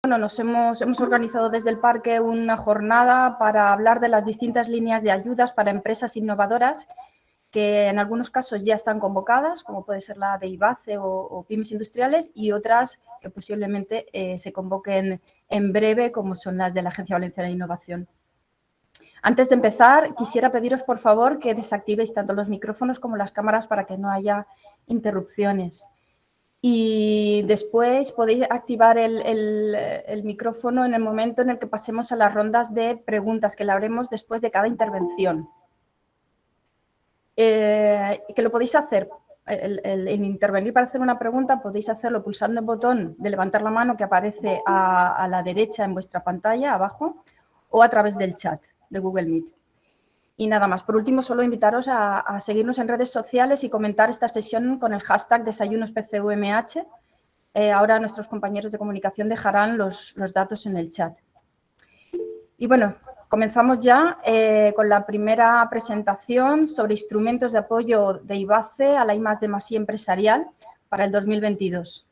Bueno, hemos organizado desde el parque una jornada para hablar de las distintas líneas de ayudas para empresas innovadoras que en algunos casos ya están convocadas, como puede ser la de IBACE o pymes industriales, y otras que posiblemente se convoquen en breve, como son las de la Agencia Valenciana de Innovación. Antes de empezar, quisiera pediros, por favor, que desactivéis tanto los micrófonos como las cámaras para que no haya interrupciones. Y después podéis activar el micrófono en el momento en el que pasemos a las rondas de preguntas que le haremos después de cada intervención. Que lo podéis hacer, en intervenir para hacer una pregunta, podéis hacerlo pulsando el botón de levantar la mano que aparece a la derecha en vuestra pantalla, abajo, o a través del chat de Google Meet. Y nada más. Por último, solo invitaros a seguirnos en redes sociales y comentar esta sesión con el hashtag DesayunosPCUMH. Ahora nuestros compañeros de comunicación dejarán los datos en el chat. Y bueno, comenzamos ya con la primera presentación sobre instrumentos de apoyo de IBACE a la I+D+I empresarial para el 2022.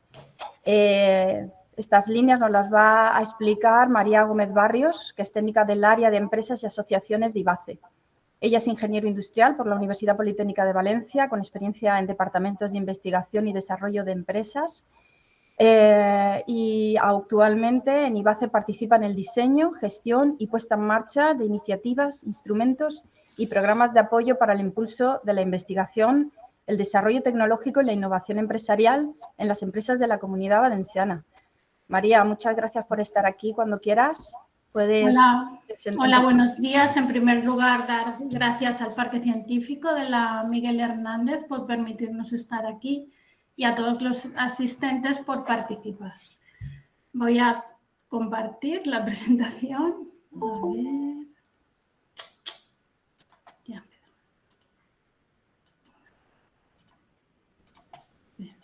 Estas líneas nos las va a explicar María Gómez Barrios, que es técnica del área de empresas y asociaciones de IBACE. Ella es ingeniero industrial por la Universidad Politécnica de Valencia, con experiencia en departamentos de investigación y desarrollo de empresas. Y actualmente en IBACE participa en el diseño, gestión y puesta en marcha de iniciativas, instrumentos y programas de apoyo para el impulso de la investigación, el desarrollo tecnológico y la innovación empresarial en las empresas de la Comunidad Valenciana. María, muchas gracias por estar aquí. Cuando quieras, puedes... Hola, buenos días. En primer lugar, dar gracias al Parque Científico de la Miguel Hernández por permitirnos estar aquí y a todos los asistentes por participar. Voy a compartir la presentación. A ver. Ya. Bien.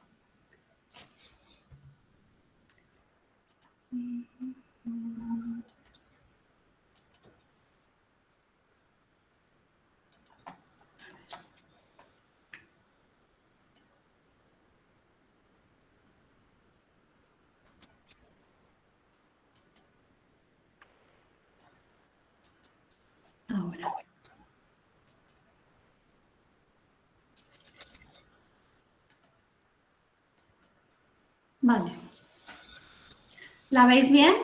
Ahora. Vale. ¿La veis bien?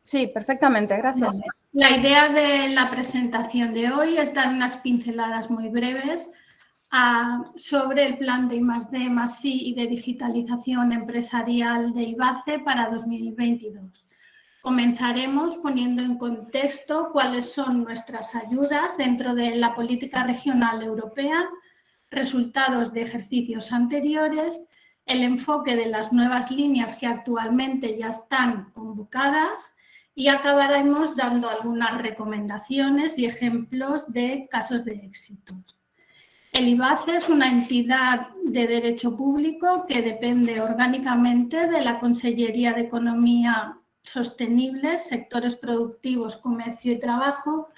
Sí, perfectamente, gracias. Vale. La idea de la presentación de hoy es dar unas pinceladas muy breves sobre el plan de I+D+I y de digitalización empresarial de IBACE para 2022. Comenzaremos poniendo en contexto cuáles son nuestras ayudas dentro de la política regional europea, resultados de ejercicios anteriores, el enfoque de las nuevas líneas que actualmente ya están convocadas y acabaremos dando algunas recomendaciones y ejemplos de casos de éxito. El IBACE es una entidad de derecho público que depende orgánicamente de la Consellería de Economía Sostenible, Sectores Productivos, Comercio y Trabajo,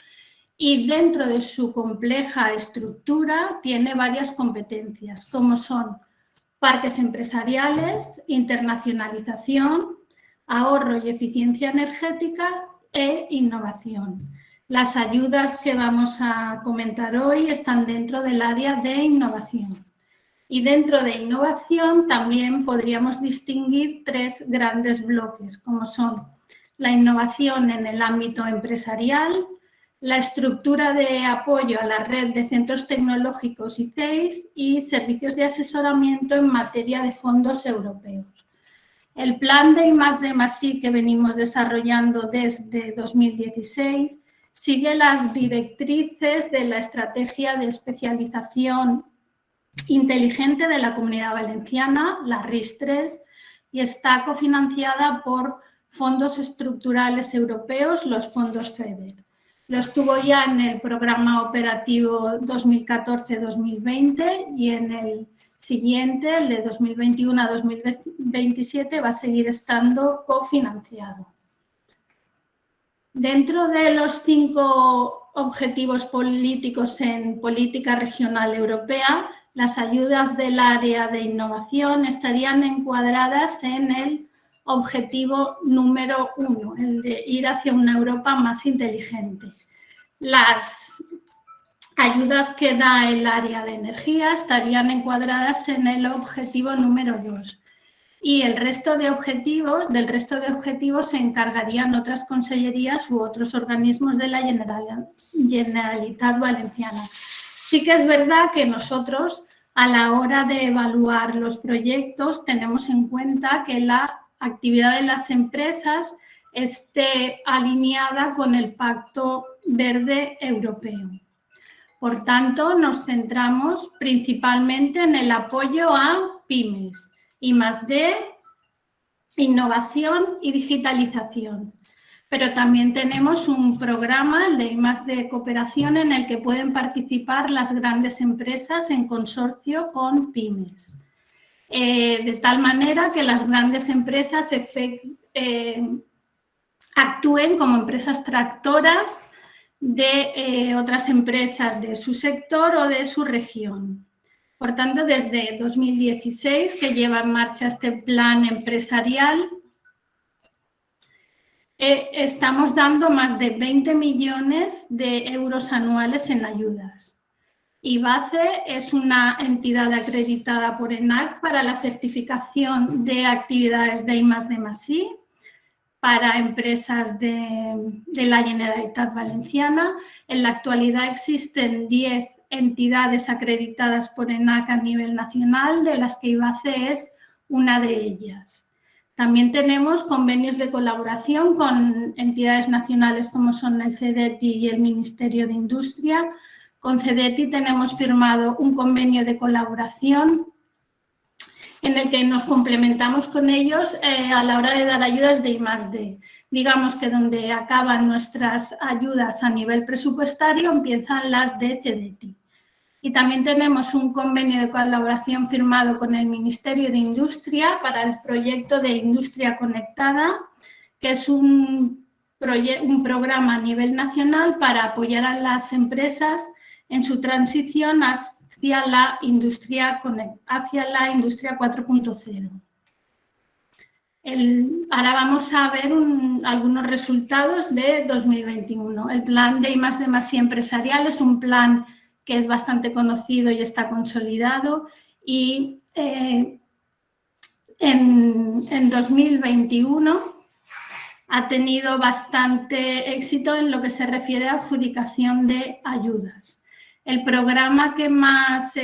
y dentro de su compleja estructura tiene varias competencias, como son parques empresariales, internacionalización, ahorro y eficiencia energética e innovación. Las ayudas que vamos a comentar hoy están dentro del área de innovación. Y dentro de innovación también podríamos distinguir tres grandes bloques, como son la innovación en el ámbito empresarial, la estructura de apoyo a la red de centros tecnológicos y CEIs y servicios de asesoramiento en materia de fondos europeos. El plan de I+D+I que venimos desarrollando desde 2016 sigue las directrices de la estrategia de especialización inteligente de la Comunidad Valenciana, la RIS3, y está cofinanciada por fondos estructurales europeos, los fondos FEDER. Lo estuvo ya en el programa operativo 2014-2020 y en el siguiente, el de 2021 a 2027, va a seguir estando cofinanciado. Dentro de los 5 objetivos políticos en política regional europea, las ayudas del área de innovación estarían encuadradas en el objetivo número 1, el de ir hacia una Europa más inteligente. Las ayudas que da el área de energía estarían encuadradas en el objetivo número 2. Y del resto de objetivos se encargarían otras consellerías u otros organismos de la Generalitat Valenciana. Sí que es verdad que nosotros, a la hora de evaluar los proyectos, tenemos en cuenta que la actividad de las empresas esté alineada con el Pacto Verde Europeo. Por tanto, nos centramos principalmente en el apoyo a pymes, I+D, innovación y digitalización. Pero también tenemos un programa, el de I+D Cooperación, en el que pueden participar las grandes empresas en consorcio con pymes. De tal manera que las grandes empresas actúen como empresas tractoras de otras empresas de su sector o de su región. Por tanto, desde 2016, que lleva en marcha este plan empresarial, estamos dando más de 20 millones de euros anuales en ayudas. IBACE es una entidad acreditada por ENAC para la certificación de actividades de I+D+I para empresas de la Generalitat Valenciana. En la actualidad existen 10 entidades acreditadas por ENAC a nivel nacional, de las que IBACE es una de ellas. También tenemos convenios de colaboración con entidades nacionales como son el CEDETI y el Ministerio de Industria. Con CEDETI tenemos firmado un convenio de colaboración en el que nos complementamos con ellos a la hora de dar ayudas de I+D. Digamos que donde acaban nuestras ayudas a nivel presupuestario empiezan las de CEDETI. Y también tenemos un convenio de colaboración firmado con el Ministerio de Industria para el proyecto de Industria Conectada, que es un programa a nivel nacional para apoyar a las empresas en su transición hacia la industria 4.0. Ahora vamos a ver algunos resultados de 2021. El plan de I+D+I empresarial es un plan que es bastante conocido y está consolidado, y en 2021 ha tenido bastante éxito en lo que se refiere a adjudicación de ayudas. El programa que más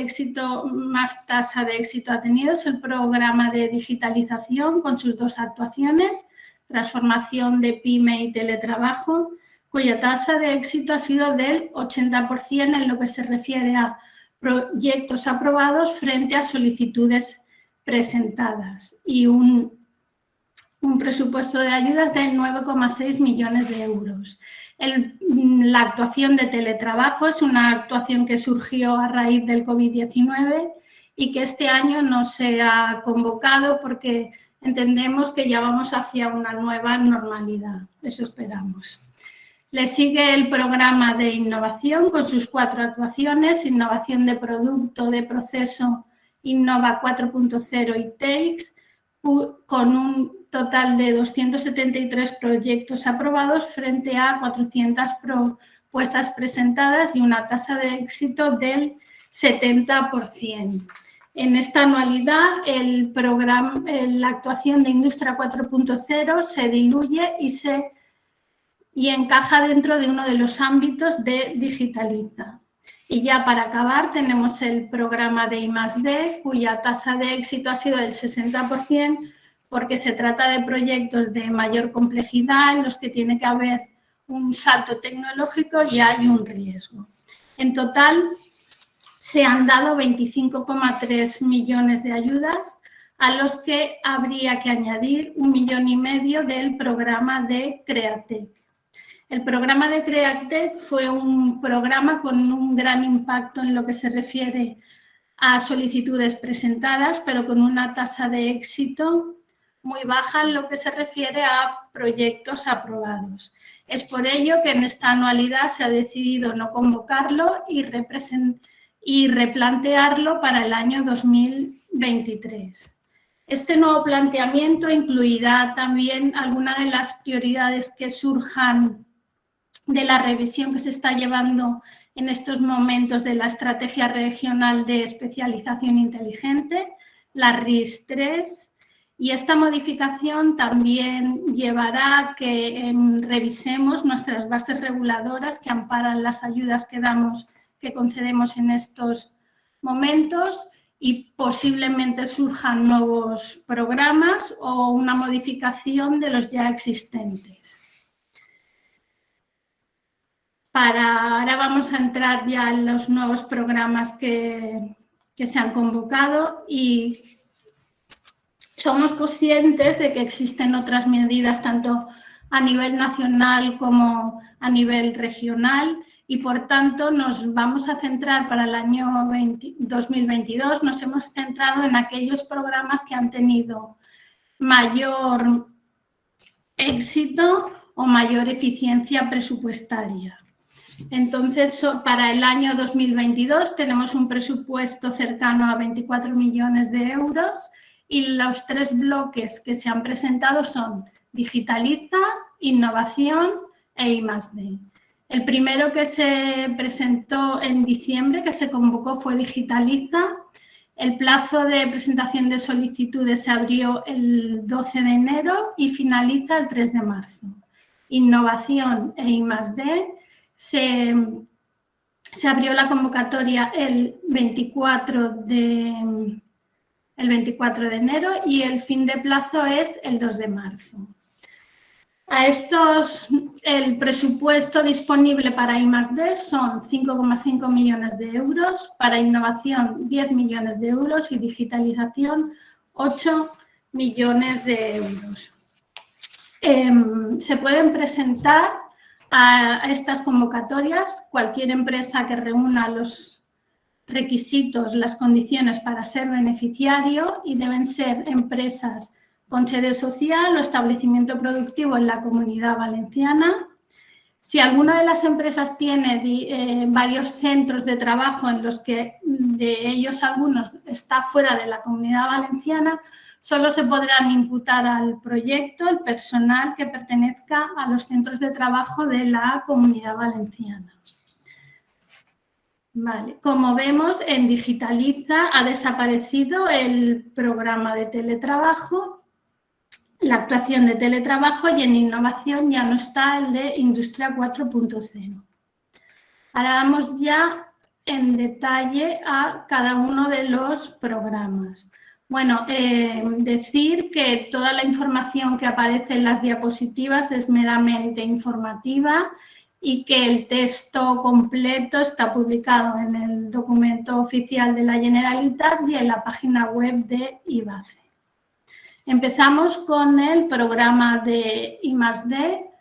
tasa de éxito ha tenido es el programa de digitalización, con sus 2 actuaciones, transformación de pyme y teletrabajo, cuya tasa de éxito ha sido del 80% en lo que se refiere a proyectos aprobados frente a solicitudes presentadas, y un presupuesto de ayudas de 9,6 millones de euros. La actuación de teletrabajo es una actuación que surgió a raíz del COVID-19 y que este año no se ha convocado porque entendemos que ya vamos hacia una nueva normalidad. Eso esperamos. Le sigue el programa de innovación con sus 4 actuaciones: innovación de producto, de proceso, Innova 4.0 y TAKES, con un total de 273 proyectos aprobados frente a 400 propuestas presentadas y una tasa de éxito del 70%. En esta anualidad, la actuación de Industria 4.0 se diluye y encaja dentro de uno de los ámbitos de Digitaliza. Y ya para acabar tenemos el programa de I+D, cuya tasa de éxito ha sido del 60%, porque se trata de proyectos de mayor complejidad en los que tiene que haber un salto tecnológico y hay un riesgo. En total se han dado 25,3 millones de ayudas, a los que habría que añadir 1,5 millones del programa de Createc. El programa de Createc fue un programa con un gran impacto en lo que se refiere a solicitudes presentadas, pero con una tasa de éxito muy baja en lo que se refiere a proyectos aprobados. Es por ello que en esta anualidad se ha decidido no convocarlo y replantearlo para el año 2023. Este nuevo planteamiento incluirá también algunas de las prioridades que surjan de la revisión que se está llevando en estos momentos de la Estrategia Regional de Especialización Inteligente, la RIS3, y esta modificación también llevará a que revisemos nuestras bases reguladoras que amparan las ayudas que concedemos en estos momentos, y posiblemente surjan nuevos programas o una modificación de los ya existentes. Ahora vamos a entrar ya en los nuevos programas que se han convocado, y somos conscientes de que existen otras medidas tanto a nivel nacional como a nivel regional, y por tanto nos vamos a centrar para el año 2022, nos hemos centrado en aquellos programas que han tenido mayor éxito o mayor eficiencia presupuestaria. Entonces, para el año 2022 tenemos un presupuesto cercano a 24 millones de euros, y los 3 bloques que se han presentado son Digitaliza, Innovación e I+D. El primero que se presentó en diciembre, que se convocó, fue Digitaliza. El plazo de presentación de solicitudes se abrió el 12 de enero y finaliza el 3 de marzo. Innovación e I+D se abrió la convocatoria el 24 de enero y el fin de plazo es el 2 de marzo. El presupuesto disponible para I+D son 5,5 millones de euros, para innovación 10 millones de euros y digitalización 8 millones de euros. Se pueden presentar a estas convocatorias cualquier empresa que reúna los requisitos, las condiciones para ser beneficiario, y deben ser empresas con sede social o establecimiento productivo en la Comunidad Valenciana. Si alguna de las empresas tiene varios centros de trabajo en los que de ellos algunos está fuera de la Comunidad Valenciana, solo se podrán imputar al proyecto el personal que pertenezca a los centros de trabajo de la Comunidad Valenciana. Vale. Como vemos, en Digitaliza ha desaparecido el programa de teletrabajo, la actuación de teletrabajo, y en Innovación ya no está el de Industria 4.0. Ahora vamos ya en detalle a cada uno de los programas. Bueno, decir que toda la información que aparece en las diapositivas es meramente informativa y que el texto completo está publicado en el documento oficial de la Generalitat y en la página web de IBACE. Empezamos con el programa de I+D,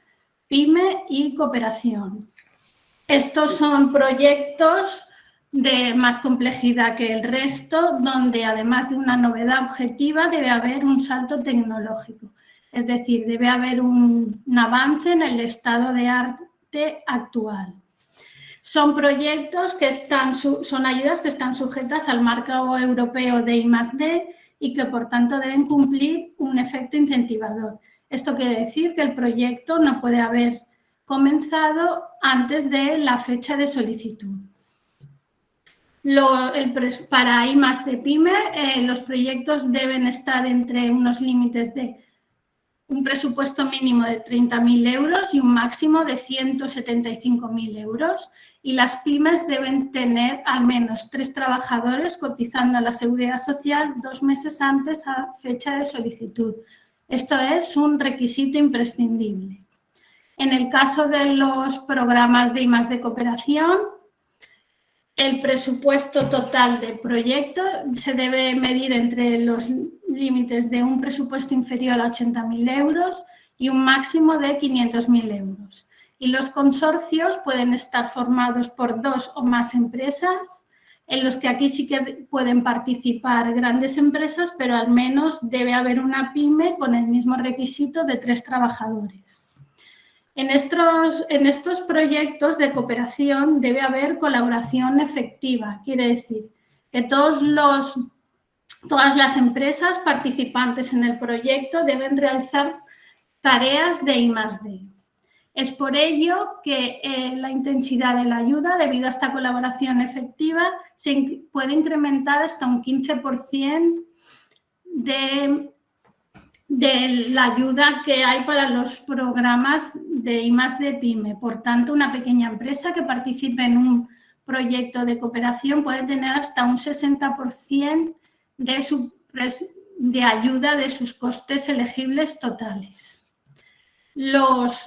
PYME y Cooperación. Estos son proyectos de más complejidad que el resto, donde además de una novedad objetiva debe haber un salto tecnológico. Es decir, debe haber un avance en el estado de arte actual. Son proyectos que son ayudas que están sujetas al marco europeo de I+D y que, por tanto, deben cumplir un efecto incentivador. Esto quiere decir que el proyecto no puede haber comenzado antes de la fecha de solicitud. Para I+D PYME, los proyectos deben estar entre unos límites de un presupuesto mínimo de 30.000 euros y un máximo de 175.000 euros. Y las pymes deben tener al menos 3 trabajadores cotizando a la Seguridad Social 2 meses antes a fecha de solicitud. Esto es un requisito imprescindible. En el caso de los programas de I+D Cooperación, el presupuesto total del proyecto se debe medir entre los límites de un presupuesto inferior a 80.000 euros y un máximo de 500.000 euros. Y los consorcios pueden estar formados por 2 o más empresas, en los que aquí sí que pueden participar grandes empresas, pero al menos debe haber una pyme con el mismo requisito de 3 trabajadores. En estos proyectos de cooperación debe haber colaboración efectiva, quiere decir que todos los Todas las empresas participantes en el proyecto deben realizar tareas de I+D. Es por ello que la intensidad de la ayuda, debido a esta colaboración efectiva, se puede incrementar hasta un 15% de la ayuda que hay para los programas de I+D PYME. Por tanto, una pequeña empresa que participe en un proyecto de cooperación puede tener hasta un 60% de ayuda de sus costes elegibles totales. Los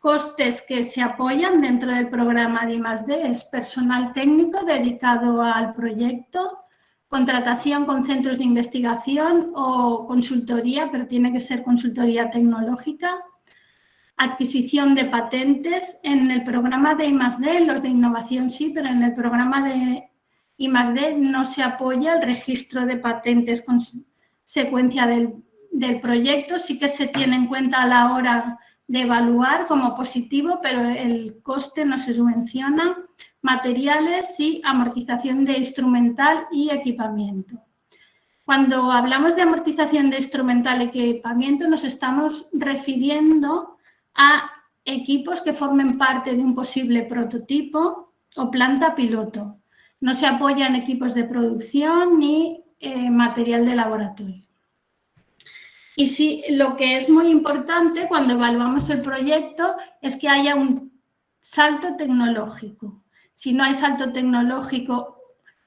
costes que se apoyan dentro del programa de I+D es personal técnico dedicado al proyecto, contratación con centros de investigación o consultoría, pero tiene que ser consultoría tecnológica, adquisición de patentes. En el programa de I+D, los de innovación sí, pero en el programa de I+D no se apoya el registro de patentes con secuencia del proyecto, sí que se tiene en cuenta a la hora de evaluar como positivo, pero el coste no se subvenciona. Materiales y amortización de instrumental y equipamiento. Cuando hablamos de amortización de instrumental y equipamiento, nos estamos refiriendo a equipos que formen parte de un posible prototipo o planta piloto. No se apoyan equipos de producción ni material de laboratorio. Y sí, lo que es muy importante cuando evaluamos el proyecto es que haya un salto tecnológico. Si no hay salto tecnológico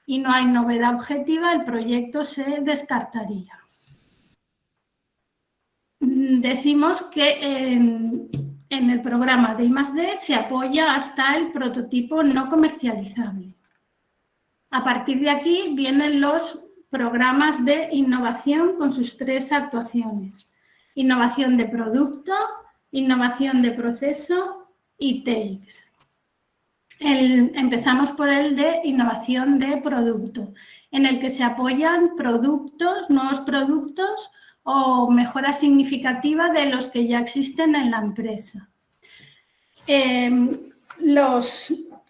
y no hay novedad objetiva, el proyecto se descartaría. Decimos que en el programa de I+D se apoya hasta el prototipo no comercializable. A partir de aquí vienen los programas de innovación con sus 3 actuaciones: innovación de producto, innovación de proceso y TEICS. Empezamos por el de innovación de producto, en el que se apoyan productos, nuevos productos o mejora significativa de los que ya existen en la empresa.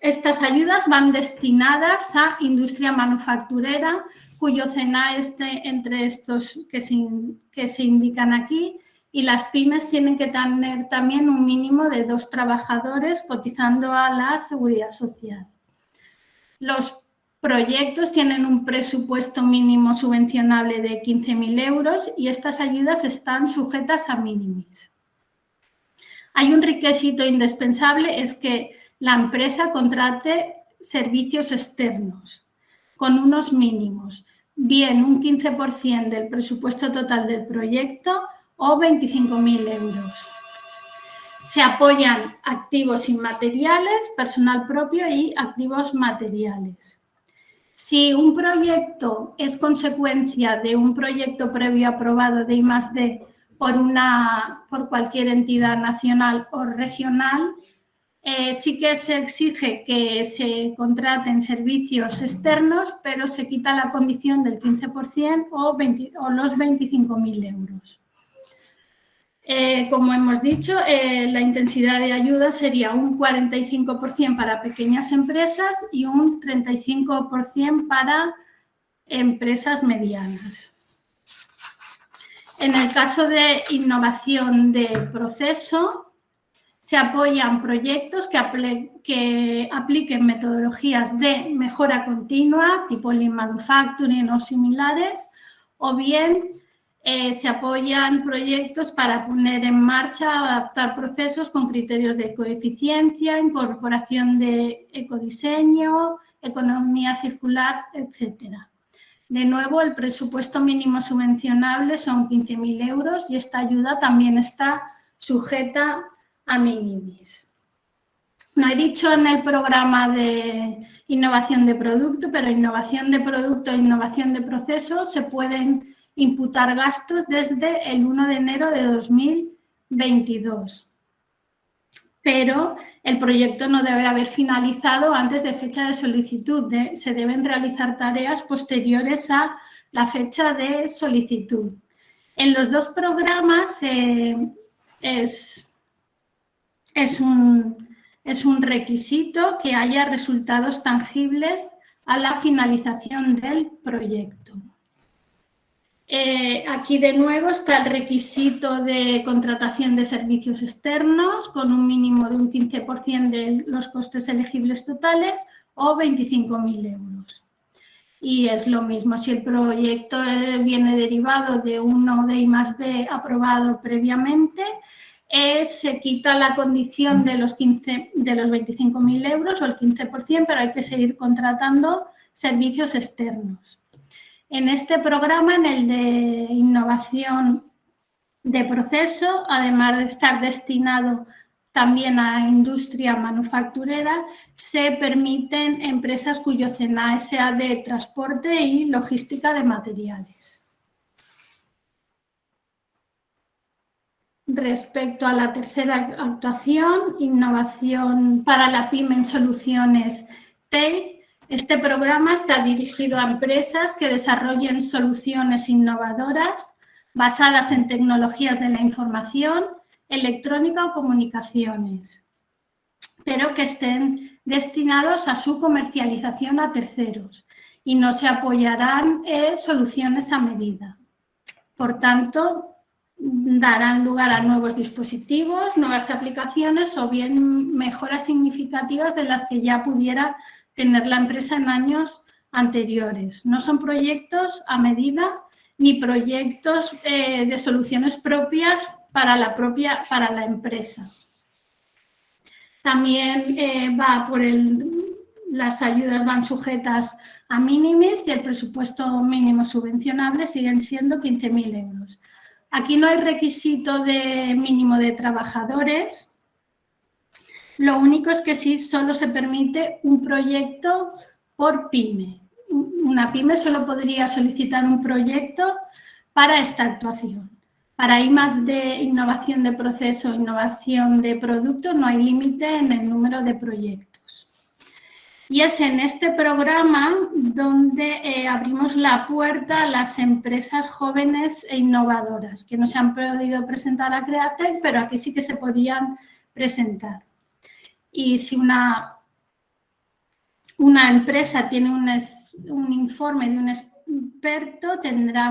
Estas ayudas van destinadas a industria manufacturera, cuyo CENA esté entre estos que se indican aquí, y las pymes tienen que tener también un mínimo de 2 trabajadores cotizando a la Seguridad Social. Los proyectos tienen un presupuesto mínimo subvencionable de 15.000 euros y estas ayudas están sujetas a mínimis. Hay un requisito indispensable, es que la empresa contrate servicios externos con unos mínimos, bien un 15% del presupuesto total del proyecto o 25.000 euros. Se apoyan activos inmateriales, personal propio y activos materiales. Si un proyecto es consecuencia de un proyecto previo aprobado de I+D por cualquier entidad nacional o regional, sí que se exige que se contraten servicios externos, pero se quita la condición del 15% o los 25.000 euros. Como hemos dicho, la intensidad de ayuda sería un 45% para pequeñas empresas y un 35% para empresas medianas. En el caso de innovación de proceso, se apoyan proyectos que apliquen metodologías de mejora continua, tipo Lean Manufacturing o similares, o bien se apoyan proyectos para poner en marcha o adaptar procesos con criterios de ecoeficiencia, incorporación de ecodiseño, economía circular, etc. De nuevo, el presupuesto mínimo subvencionable son 15.000 euros y esta ayuda también está sujeta a mínimis. No he dicho en el programa de innovación de producto, pero innovación de producto e innovación de proceso se pueden imputar gastos desde el 1 de enero de 2022. Pero el proyecto no debe haber finalizado antes de fecha de solicitud. Se deben realizar tareas posteriores a la fecha de solicitud. En los 2 programas es un requisito que haya resultados tangibles a la finalización del proyecto. Aquí de nuevo está el requisito de contratación de servicios externos con un mínimo de un 15% de los costes elegibles totales o 25.000 euros. Y es lo mismo si el proyecto viene derivado de uno de I+D aprobado previamente, se quita la condición de los 25.000 euros o el 15%, pero hay que seguir contratando servicios externos. En este programa, en el de innovación de proceso, además de estar destinado también a industria manufacturera, se permiten empresas cuyo CNAE sea de transporte y logística de materiales. Respecto a la tercera actuación, innovación para la PYME en soluciones TEI, este programa está dirigido a empresas que desarrollen soluciones innovadoras basadas en tecnologías de la información, electrónica o comunicaciones, pero que estén destinados a su comercialización a terceros y no se apoyarán en soluciones a medida. Por tanto, darán lugar a nuevos dispositivos, nuevas aplicaciones o bien mejoras significativas de las que ya pudiera tener la empresa en años anteriores. No son proyectos a medida ni proyectos de soluciones propias para la empresa. También las ayudas van sujetas a minimis y el presupuesto mínimo subvencionable siguen siendo 15.000 euros. Aquí no hay requisito de mínimo de trabajadores. Lo único es que sí solo se permite un proyecto por PYME. Una PYME solo podría solicitar un proyecto para esta actuación. Para I+D, innovación de proceso, innovación de producto, no hay límite en el número de proyectos. Y es en este programa donde abrimos la puerta a las empresas jóvenes e innovadoras que no se han podido presentar a Createc, pero aquí sí que se podían presentar. Y si una empresa tiene un informe de un experto, tendrá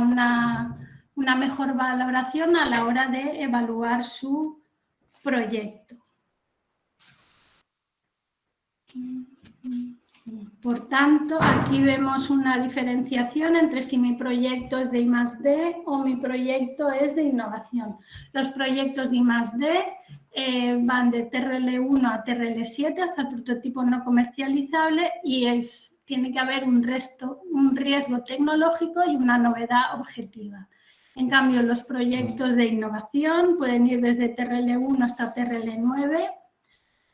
una mejor valoración a la hora de evaluar su proyecto. Por tanto, aquí vemos una diferenciación entre si mi proyecto es de I+D o mi proyecto es de innovación. Los proyectos de I+D van de TRL1 a TRL7 hasta el prototipo no comercializable y tiene que haber un riesgo tecnológico y una novedad objetiva. En cambio, los proyectos de innovación pueden ir desde TRL1 hasta TRL9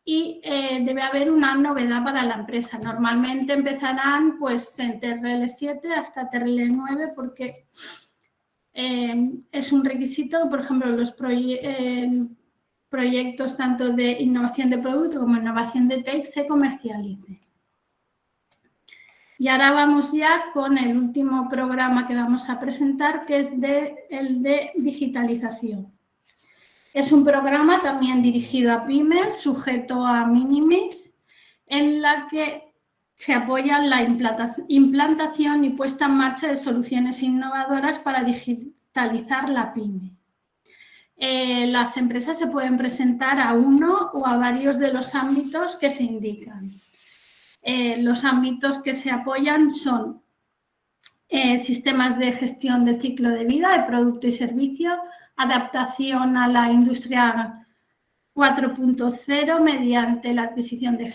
y debe haber una novedad para la empresa. Normalmente empezarán pues, en TRL7 hasta TRL9 porque es un requisito, por ejemplo, los proyectos tanto de innovación de producto como innovación de TEC se comercialicen. Y ahora vamos ya con el último programa que vamos a presentar, que es el de digitalización. Es un programa también dirigido a pymes, sujeto a minimis, en la que se apoya la implantación y puesta en marcha de soluciones innovadoras para digitalizar la pyme. Las empresas se pueden presentar a uno o a varios de los ámbitos que se indican. Los ámbitos que se apoyan son sistemas de gestión del ciclo de vida de producto y servicio, adaptación a la industria 4.0 mediante la adquisición de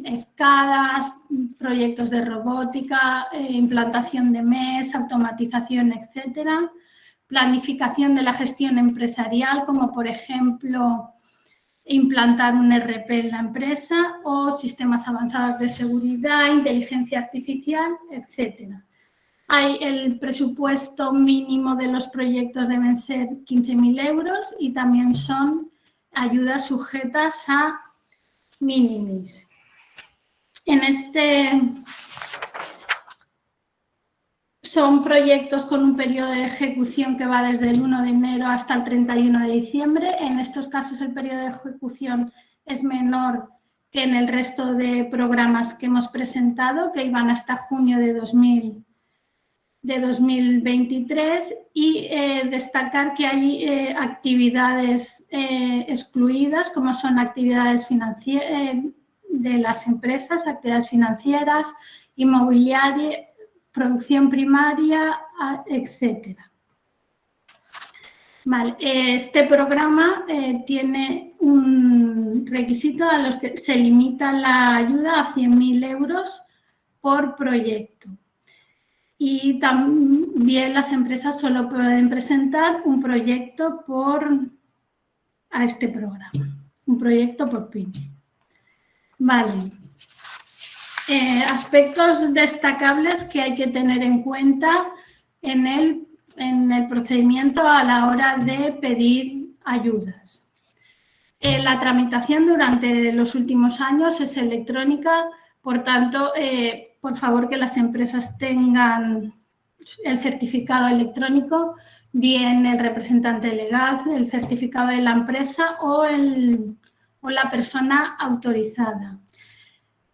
escalas, proyectos de robótica, implantación de MES, automatización, etcétera. Planificación de la gestión empresarial, como por ejemplo implantar un ERP en la empresa o sistemas avanzados de seguridad, inteligencia artificial, etcétera. El presupuesto mínimo de los proyectos deben ser 15.000 euros y también son ayudas sujetas a minimis. Son proyectos con un periodo de ejecución que va desde el 1 de enero hasta el 31 de diciembre. En estos casos el periodo de ejecución es menor que en el resto de programas que hemos presentado, que iban hasta junio de 2021. de 2023 y destacar que hay actividades excluidas, como son actividades de las empresas, actividades financieras, inmobiliaria, producción primaria, etcétera. Vale, este programa tiene un requisito a los que se limita la ayuda a 100.000 euros por proyecto. Y también las empresas solo pueden presentar un proyecto a este programa, un proyecto por PYME. Vale. Aspectos destacables que hay que tener en cuenta en el procedimiento a la hora de pedir ayudas. La tramitación durante los últimos años es electrónica, por tanto, por favor que las empresas tengan el certificado electrónico, bien el representante legal, el certificado de la empresa o la persona autorizada.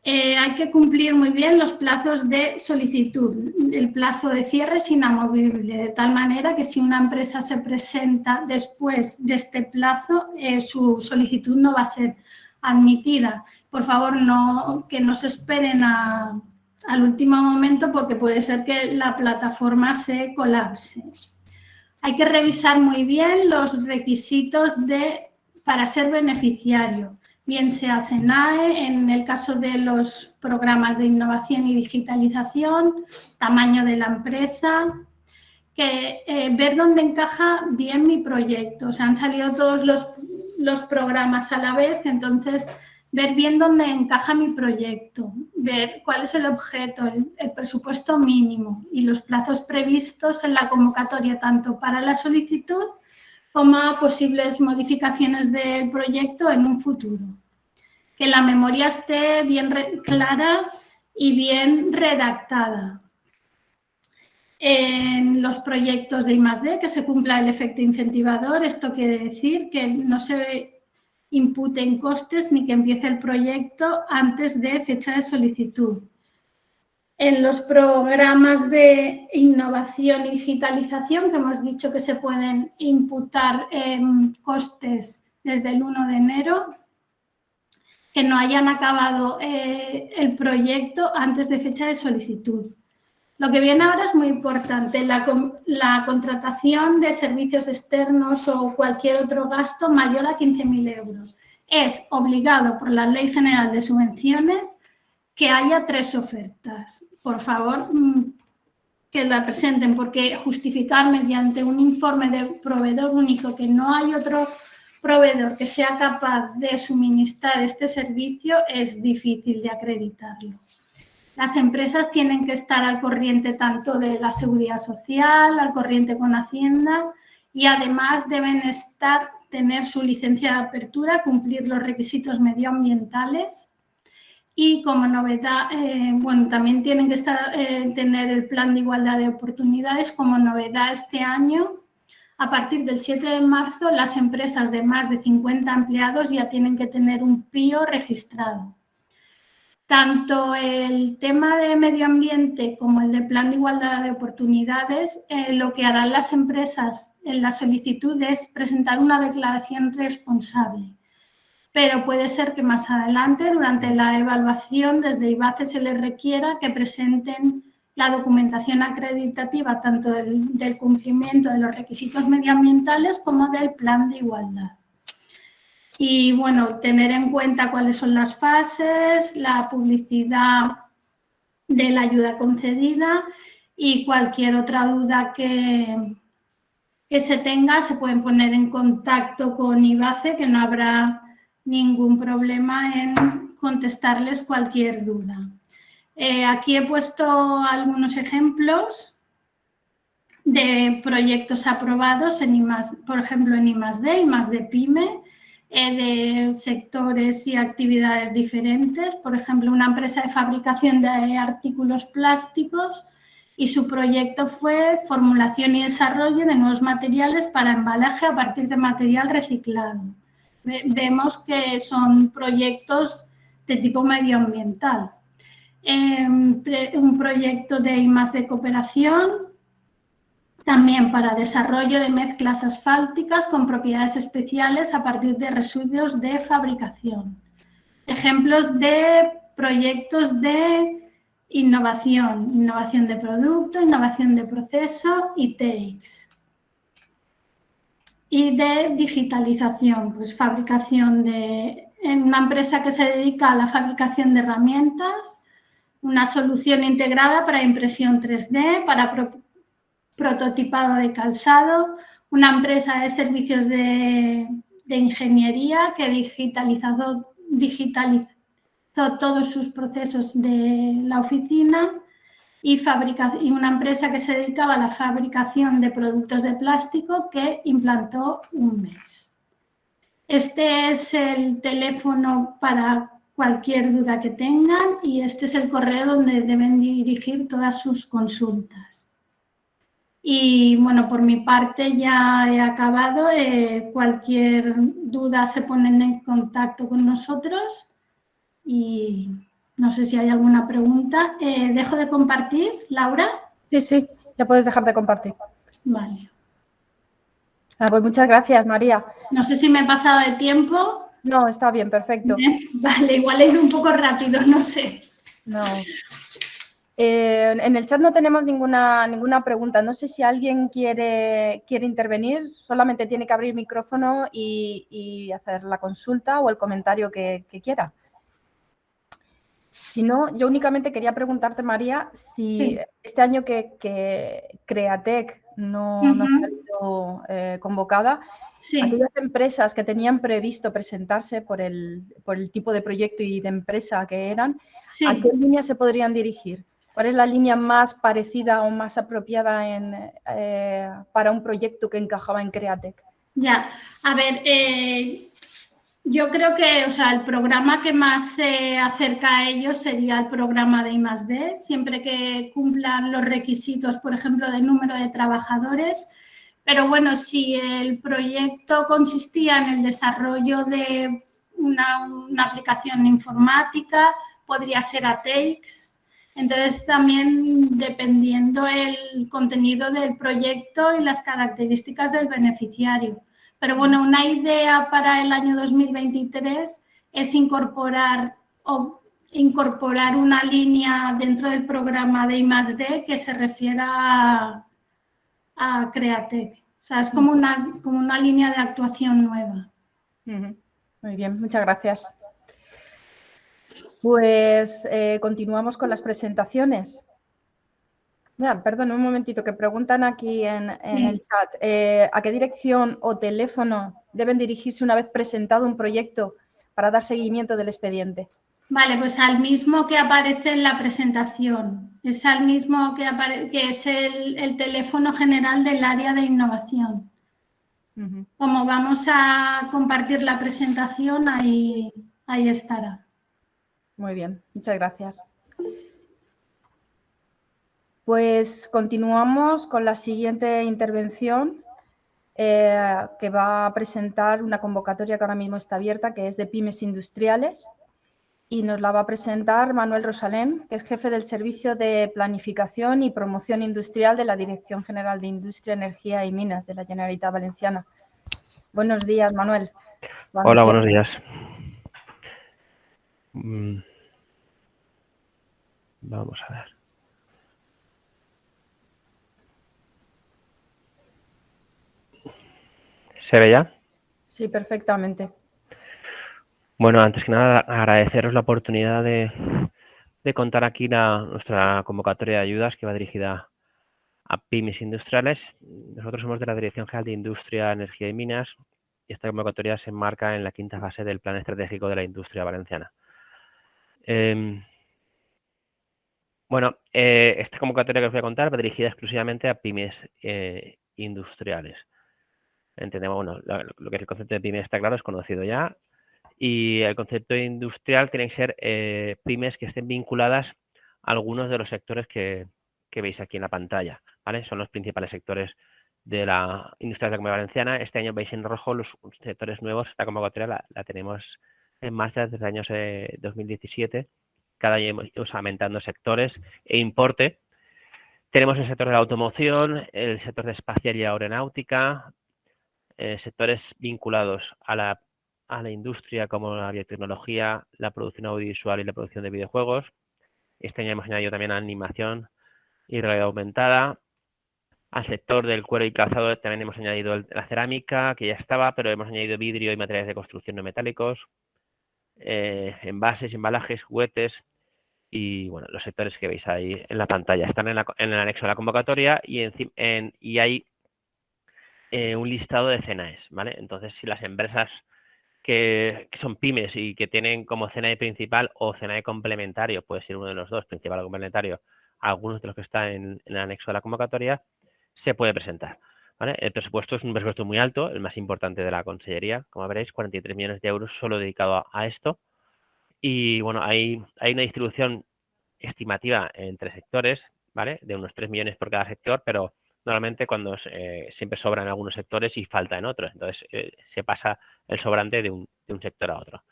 Hay que cumplir muy bien los plazos de solicitud. El plazo de cierre es inamovible, de tal manera que si una empresa se presenta después de este plazo, su solicitud no va a ser admitida. Por favor, que no se esperen al último momento porque puede ser que la plataforma se colapse. Hay que revisar muy bien los requisitos para ser beneficiario. Bien sea CENAE, en el caso de los programas de innovación y digitalización, tamaño de la empresa, ver dónde encaja bien mi proyecto. O sea, han salido todos los programas a la vez, entonces ver bien dónde encaja mi proyecto, ver cuál es el objeto, el presupuesto mínimo y los plazos previstos en la convocatoria, tanto para la solicitud como a posibles modificaciones del proyecto en un futuro. Que la memoria esté bien clara y bien redactada. En los proyectos de I+D, que se cumpla el efecto incentivador, esto quiere decir que no se imputen costes ni que empiece el proyecto antes de fecha de solicitud. En los programas de innovación y digitalización, que hemos dicho que se pueden imputar costes desde el 1 de enero, que no hayan acabado el proyecto antes de fecha de solicitud. Lo que viene ahora es muy importante, la contratación de servicios externos o cualquier otro gasto mayor a 15.000 euros. Es obligado por la Ley General de Subvenciones que haya 3 ofertas. Por favor, que la presenten, porque justificar mediante un informe de proveedor único que no hay otro proveedor que sea capaz de suministrar este servicio es difícil de acreditarlo. Las empresas tienen que estar al corriente tanto de la Seguridad Social, al corriente con Hacienda y además deben tener su licencia de apertura, cumplir los requisitos medioambientales. Y como novedad, también tienen que tener el plan de igualdad de oportunidades. Como novedad este año, a partir del 7 de marzo, las empresas de más de 50 empleados ya tienen que tener un PIO registrado. Tanto el tema de medio ambiente como el del plan de igualdad de oportunidades, lo que harán las empresas en la solicitud es presentar una declaración responsable. Pero puede ser que más adelante, durante la evaluación, desde IBACE se les requiera que presenten la documentación acreditativa tanto del cumplimiento de los requisitos medioambientales como del plan de igualdad. Y, bueno, tener en cuenta cuáles son las fases, la publicidad de la ayuda concedida y cualquier otra duda que se tenga, se pueden poner en contacto con IBACE, que no habrá ningún problema en contestarles cualquier duda. Aquí he puesto algunos ejemplos de proyectos aprobados, por ejemplo, en I+D, I+D PYME, de sectores y actividades diferentes. Por ejemplo, una empresa de fabricación de artículos plásticos y su proyecto fue formulación y desarrollo de nuevos materiales para embalaje a partir de material reciclado. Vemos que son proyectos de tipo medioambiental. Un proyecto de I+D cooperación también para desarrollo de mezclas asfálticas con propiedades especiales a partir de residuos de fabricación. Ejemplos de proyectos de innovación, innovación de producto, innovación de proceso y TX. Y de digitalización, pues fabricación en una empresa que se dedica a la fabricación de herramientas, una solución integrada para impresión 3D, para prototipado de calzado, una empresa de servicios de ingeniería que digitalizó todos sus procesos de la oficina y una empresa que se dedicaba a la fabricación de productos de plástico que implantó un MES. Este es el teléfono para cualquier duda que tengan y este es el correo donde deben dirigir todas sus consultas. Y bueno, por mi parte ya he acabado. Cualquier duda se ponen en contacto con nosotros y no sé si hay alguna pregunta. ¿Dejo de compartir, Laura? Sí, ya puedes dejar de compartir. Vale. Pues muchas gracias, María. No sé si me he pasado de tiempo. No, está bien, perfecto. Vale, igual he ido un poco rápido, no sé. No. En el chat no tenemos ninguna pregunta. No sé si alguien quiere intervenir. Solamente tiene que abrir micrófono y hacer la consulta o el comentario que quiera. Si no, yo únicamente quería preguntarte, María, si este año que Createc no ha sido convocada, aquellas empresas que tenían previsto presentarse por el tipo de proyecto y de empresa que eran, ¿a qué línea se podrían dirigir? ¿Cuál es la línea más parecida o más apropiada para un proyecto que encajaba en Createc? Ya, a ver, yo creo que el programa que más se acerca a ellos sería el programa de I+D, siempre que cumplan los requisitos, por ejemplo, de número de trabajadores. Pero bueno, si el proyecto consistía en el desarrollo de una aplicación informática, podría ser ATEX. Entonces, también dependiendo el contenido del proyecto y las características del beneficiario. Pero bueno, una idea para el año 2023 es incorporar una línea dentro del programa de I+D que se refiera a Createc. O sea, es como una línea de actuación nueva. Muy bien, muchas gracias. Pues continuamos con las presentaciones. Perdón, un momentito, que preguntan aquí en el chat. ¿A qué dirección o teléfono deben dirigirse una vez presentado un proyecto para dar seguimiento del expediente? Vale, pues al mismo que aparece en la presentación. Es al mismo que es el teléfono general del área de innovación. Como vamos a compartir la presentación, ahí estará. Muy bien, muchas gracias. Pues continuamos con la siguiente intervención que va a presentar una convocatoria que ahora mismo está abierta, que es de pymes industriales, y nos la va a presentar Manuel Rosalén, que es jefe del Servicio de Planificación y Promoción Industrial de la Dirección General de Industria, Energía y Minas de la Generalitat Valenciana. Buenos días, Manuel. Hola, buenos días. Vamos a ver. ¿Se ve ya? Sí, perfectamente. Bueno, antes que nada, agradeceros la oportunidad de contar aquí nuestra convocatoria de ayudas que va dirigida a pymes industriales. Nosotros somos de la Dirección General de Industria, Energía y Minas y esta convocatoria se enmarca en la quinta fase del Plan Estratégico de la Industria Valenciana. Esta convocatoria que os voy a contar va dirigida exclusivamente a pymes industriales. Entendemos, lo que es el concepto de pyme está claro, es conocido ya. Y el concepto industrial tiene que ser pymes que estén vinculadas a algunos de los sectores que veis aquí en la pantalla, ¿vale? Son los principales sectores de la industria de la Comunidad Valenciana. Este año veis en rojo los sectores nuevos. Esta convocatoria la tenemos en marcha desde el año 2017. Cada año hemos ido aumentando sectores e importe, Tenemos el sector de la automoción, el sector de espacial y aeronáutica, sectores vinculados a la industria como la biotecnología, la producción audiovisual y la producción de videojuegos. Este año hemos añadido también animación y realidad aumentada. Al sector del cuero y calzado también hemos añadido la cerámica, que ya estaba, pero hemos añadido vidrio y materiales de construcción no metálicos, envases, embalajes, juguetes y bueno, los sectores que veis ahí en la pantalla. Están en el anexo de la convocatoria y hay un listado de CNAEs, ¿vale? Entonces, si las empresas que son pymes y que tienen como CNAE principal o CNAE complementario, puede ser uno de los dos, principal o complementario, algunos de los que están en el anexo de la convocatoria, se puede presentar, ¿vale? El presupuesto es un presupuesto muy alto, el más importante de la Consellería, como veréis, 43 millones de euros solo dedicado a esto. Y bueno, hay una distribución estimativa entre sectores, ¿vale? De unos 3 millones por cada sector, pero normalmente cuando siempre sobran algunos sectores y falta en otros. Entonces, se pasa el sobrante de un sector a otro.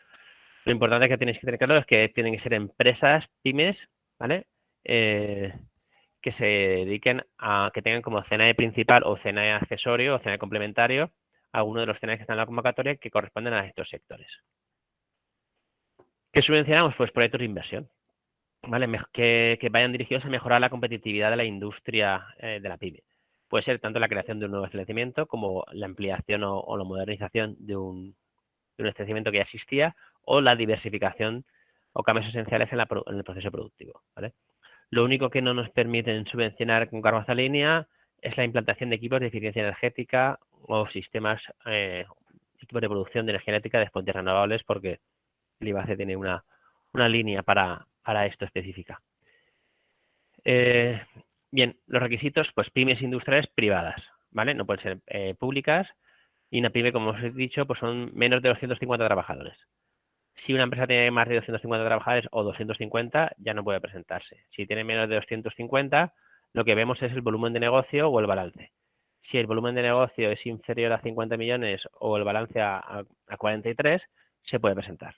Lo importante que tenéis que tener claro es que tienen que ser empresas, pymes, ¿vale? Que se dediquen a que tengan como CNAE principal o CNAE accesorio o CNAE complementario alguno de los CNAE que están en la convocatoria que corresponden a estos sectores. ¿Qué subvencionamos? Pues proyectos de inversión, ¿vale? Que vayan dirigidos a mejorar la competitividad de la industria de la pyme. Puede ser tanto la creación de un nuevo establecimiento como la ampliación o la modernización de un establecimiento que ya existía o la diversificación o cambios esenciales en el proceso productivo, ¿vale? Lo único que no nos permiten subvencionar con cargo a esta línea es la implantación de equipos de eficiencia energética o sistemas, equipos de producción de energía eléctrica de fuentes renovables, porque el IBACE tiene una línea para esto específica. Bien, los requisitos, pues pymes industriales privadas, ¿vale? No pueden ser públicas. Y una pyme, como os he dicho, pues son menos de 250 trabajadores. Si una empresa tiene más de 250 trabajadores o 250, ya no puede presentarse. Si tiene menos de 250, lo que vemos es el volumen de negocio o el balance. Si el volumen de negocio es inferior a 50 millones o el balance a 43, se puede presentar.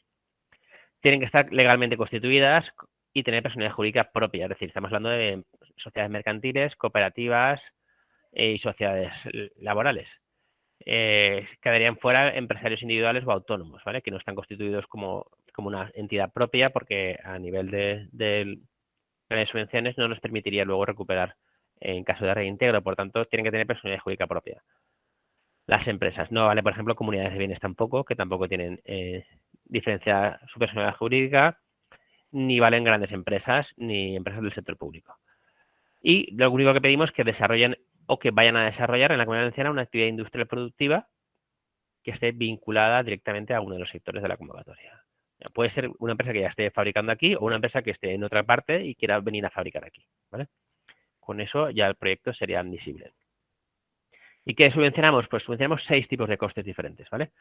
Tienen que estar legalmente constituidas y tener personalidad jurídica propia. Es decir, estamos hablando de sociedades mercantiles, cooperativas y sociedades laborales. Quedarían fuera empresarios individuales o autónomos, ¿vale? Que no están constituidos como una entidad propia, porque a nivel de subvenciones no nos permitiría luego recuperar en caso de reintegro. Por tanto, tienen que tener personalidad jurídica propia. Las empresas. No vale, por ejemplo, comunidades de bienes tampoco, que tampoco tienen diferencia su personalidad jurídica, ni valen grandes empresas, ni empresas del sector público. Y lo único que pedimos es que desarrollen o que vayan a desarrollar en la Comunidad Valenciana una actividad industrial productiva que esté vinculada directamente a uno de los sectores de la convocatoria. Puede ser una empresa que ya esté fabricando aquí o una empresa que esté en otra parte y quiera venir a fabricar aquí, ¿vale? Con eso ya el proyecto sería admisible. ¿Y qué subvencionamos? Pues subvencionamos 6 tipos de costes diferentes, ¿vale?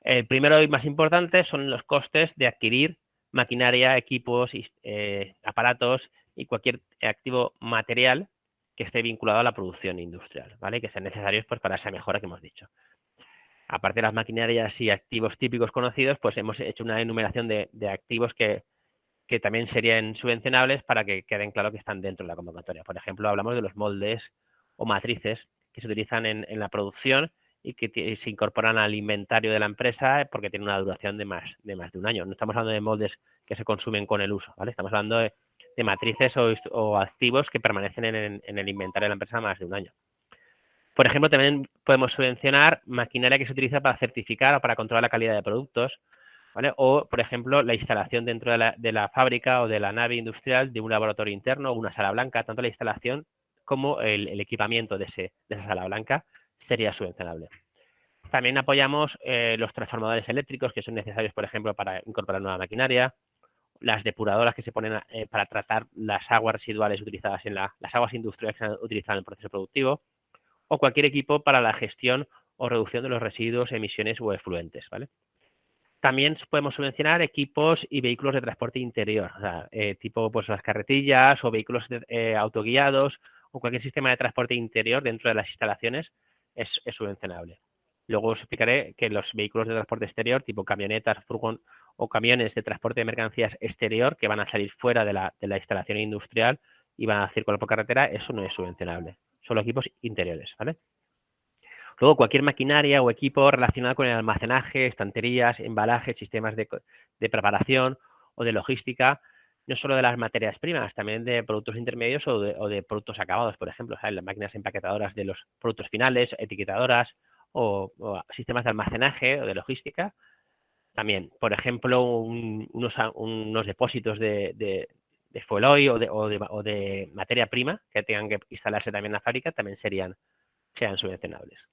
El primero y más importante son los costes de adquirir maquinaria, equipos, aparatos y cualquier activo material que esté vinculado a la producción industrial, ¿vale? Que sean necesarios pues, para esa mejora que hemos dicho. Aparte de las maquinarias y activos típicos conocidos, pues hemos hecho una enumeración de activos que también serían subvencionables para que queden claro que están dentro de la convocatoria. Por ejemplo, hablamos de los moldes o matrices que se utilizan en la producción y que se incorporan al inventario de la empresa porque tienen una duración de más de un año. No estamos hablando de moldes que se consumen con el uso, ¿vale? Estamos hablando de matrices o activos que permanecen en el inventario de la empresa más de un año. Por ejemplo, también podemos subvencionar maquinaria que se utiliza para certificar o para controlar la calidad de productos, ¿vale? O, por ejemplo, la instalación dentro de la fábrica o de la nave industrial de un laboratorio interno o una sala blanca. Tanto la instalación como el equipamiento de esa sala blanca sería subvencionable. También apoyamos los transformadores eléctricos que son necesarios, por ejemplo, para incorporar nueva maquinaria, las depuradoras que se ponen para tratar las aguas residuales utilizadas las aguas industriales que se han utilizado en el proceso productivo, o cualquier equipo para la gestión o reducción de los residuos, emisiones o efluentes, ¿vale? También podemos subvencionar equipos y vehículos de transporte interior, o sea, tipo pues, las carretillas o vehículos autoguiados o cualquier sistema de transporte interior dentro de las instalaciones es subvencionable. Luego os explicaré que los vehículos de transporte exterior, tipo camionetas, furgón o camiones de transporte de mercancías exterior que van a salir fuera de la instalación industrial y van a circular por carretera, eso no es subvencionable. Solo equipos interiores, ¿vale? Luego, cualquier maquinaria o equipo relacionado con el almacenaje, estanterías, embalajes, sistemas de preparación o de logística, no solo de las materias primas, también de productos intermedios o de productos acabados, por ejemplo, ¿sabes? Las máquinas empaquetadoras de los productos finales, etiquetadoras o sistemas de almacenaje o de logística. También, por ejemplo, unos depósitos de fuel oil o de materia prima que tengan que instalarse también en la fábrica, también sean subvencionables.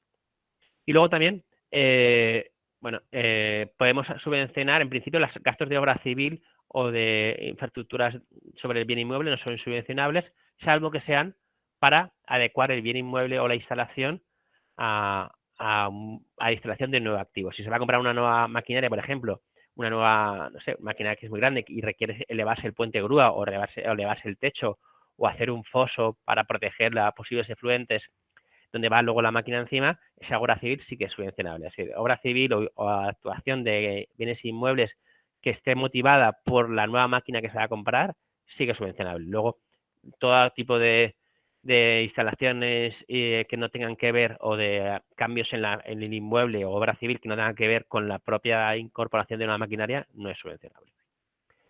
Y luego también, podemos subvencionar, en principio, los gastos de obra civil o de infraestructuras sobre el bien inmueble no son subvencionables, salvo que sean para adecuar el bien inmueble o la instalación a la instalación de un nuevo activo. Si se va a comprar una nueva maquinaria, por ejemplo, una nueva, no sé, máquina que es muy grande y requiere elevarse el puente grúa o elevarse el techo o hacer un foso para proteger los posibles efluentes donde va luego la máquina encima, esa obra civil sí que es subvencionable. Es decir, obra civil o actuación de bienes inmuebles que esté motivada por la nueva máquina que se va a comprar, sí que es subvencionable. Luego, todo tipo de instalaciones que no tengan que ver o de cambios en el inmueble o obra civil que no tengan que ver con la propia incorporación de una maquinaria, no es subvencionable.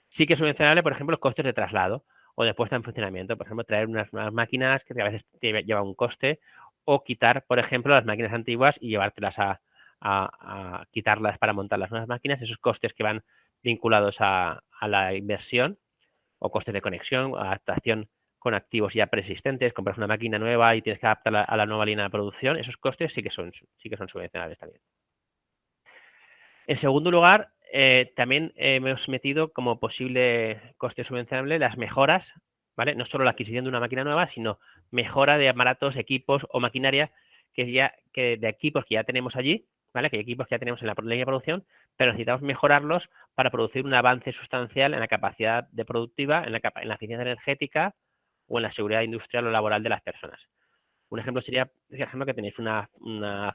Sí que es subvencionable, por ejemplo, los costes de traslado o de puesta en funcionamiento. Por ejemplo, traer unas nuevas máquinas que a veces lleva un coste, o quitar, por ejemplo, las máquinas antiguas y llevártelas a quitarlas para montar las nuevas máquinas. Esos costes que van vinculados a la inversión o costes de conexión, adaptación con activos ya preexistentes, compras una máquina nueva y tienes que adaptarla a la nueva línea de producción, esos costes sí que son subvencionables también. En segundo lugar, también hemos metido como posible coste subvencionable las mejoras, ¿vale? No solo la adquisición de una máquina nueva, sino mejora de aparatos, equipos o maquinaria de equipos que ya tenemos allí, ¿vale? Que hay equipos que ya tenemos en la línea de producción, pero necesitamos mejorarlos para producir un avance sustancial en la capacidad de productiva, en la eficiencia energética o en la seguridad industrial o laboral de las personas. Un ejemplo sería, por ejemplo, que tenéis una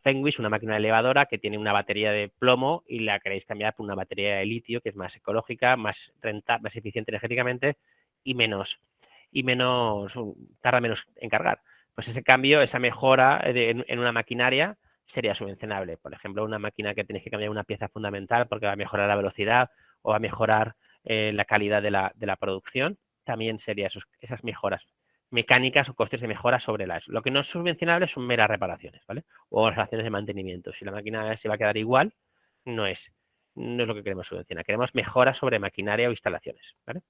Fenwish, una máquina elevadora que tiene una batería de plomo y la queréis cambiar por una batería de litio que es más ecológica, más rentable, más eficiente energéticamente y tarda menos en cargar. Pues ese cambio, esa mejora en una maquinaria sería subvencionable. Por ejemplo, una máquina que tenéis que cambiar una pieza fundamental porque va a mejorar la velocidad o va a mejorar la calidad de la producción, también sería esas mejoras mecánicas o costes de mejora sobre las. Lo que no es subvencionable son meras reparaciones, ¿vale? O reparaciones de mantenimiento. Si la máquina se va a quedar igual, no es lo que queremos subvencionar. Queremos mejoras sobre maquinaria o instalaciones, ¿vale?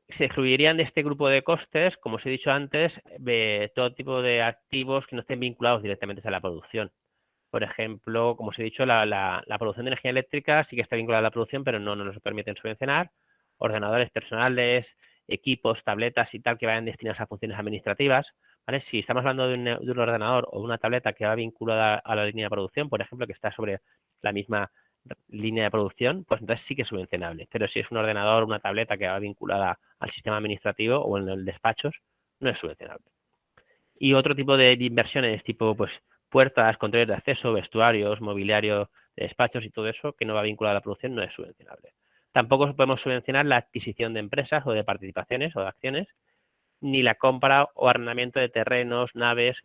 Se excluirían de este grupo de costes, como os he dicho antes, todo tipo de activos que no estén vinculados directamente a la producción. Por ejemplo, como os he dicho, la producción de energía eléctrica sí que está vinculada a la producción, pero no nos lo permiten subvencionar. Ordenadores personales, equipos, tabletas y tal que vayan destinados a funciones administrativas, ¿vale? Si estamos hablando de un ordenador o de una tableta que va vinculada a la línea de producción, por ejemplo, que está sobre la misma línea de producción, pues entonces sí que es subvencionable. Pero si es un ordenador o una tableta que va vinculada al sistema administrativo o en el despachos, no es subvencionable. Y otro tipo de inversiones tipo, pues, puertas, controles de acceso, vestuarios, mobiliario de despachos y todo eso que no va vinculado a la producción no es subvencionable. Tampoco podemos subvencionar la adquisición de empresas o de participaciones o de acciones, ni la compra o arrendamiento de terrenos, naves,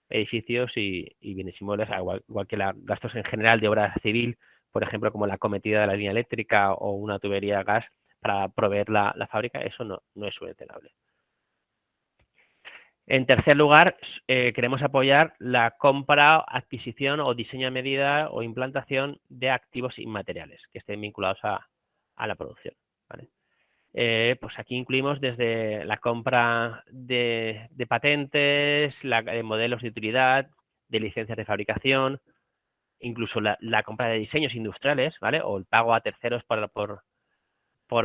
edificios y bienes inmuebles, igual que los gastos en general de obra civil, por ejemplo, como la acometida de la línea eléctrica o una tubería de gas para proveer la fábrica, eso no es subvencionable. En tercer lugar, queremos apoyar la compra, adquisición o diseño a medida o implantación de activos inmateriales que estén vinculados a la producción, ¿vale? Pues aquí incluimos desde la compra de patentes, de modelos de utilidad, de licencias de fabricación, incluso la compra de diseños industriales, ¿vale? O el pago a terceros por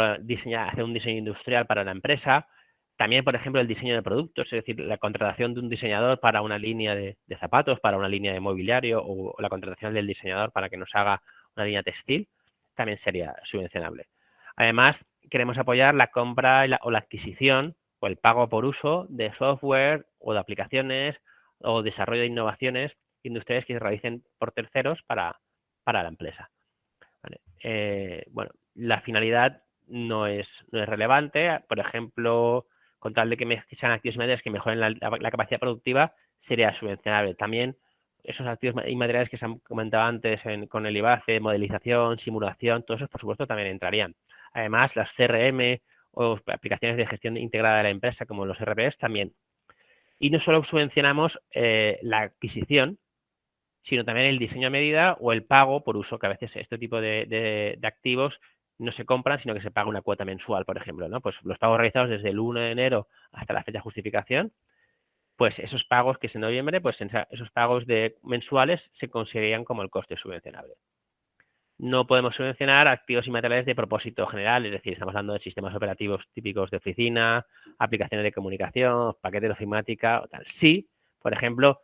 hacer un diseño industrial para la empresa. También, por ejemplo, el diseño de productos, es decir, la contratación de un diseñador para una línea de zapatos, para una línea de mobiliario o la contratación del diseñador para que nos haga una línea textil, también sería subvencionable. Además, queremos apoyar la compra o la adquisición o el pago por uso de software o de aplicaciones o desarrollo de innovaciones industriales que se realicen por terceros para la empresa. ¿Vale? Bueno, la finalidad no es relevante. Por ejemplo, con tal de que sean activos y materiales que mejoren la capacidad productiva, sería subvencionable. También esos activos y materiales que se han comentado antes con el IBACE, modelización, simulación, todos esos, por supuesto, también entrarían. Además, las CRM o aplicaciones de gestión integrada de la empresa, como los RPs, también. Y no solo subvencionamos la adquisición, sino también el diseño a medida o el pago por uso, que a veces este tipo de activos no se compran, sino que se paga una cuota mensual, por ejemplo, ¿no? Pues los pagos realizados desde el 1 de enero hasta la fecha de justificación, pues esos pagos que es en noviembre, pues esos pagos mensuales se considerarían como el coste subvencionable. No podemos subvencionar activos y materiales de propósito general, es decir, estamos hablando de sistemas operativos típicos de oficina, aplicaciones de comunicación, paquetes de ofimática o tal. Sí, por ejemplo,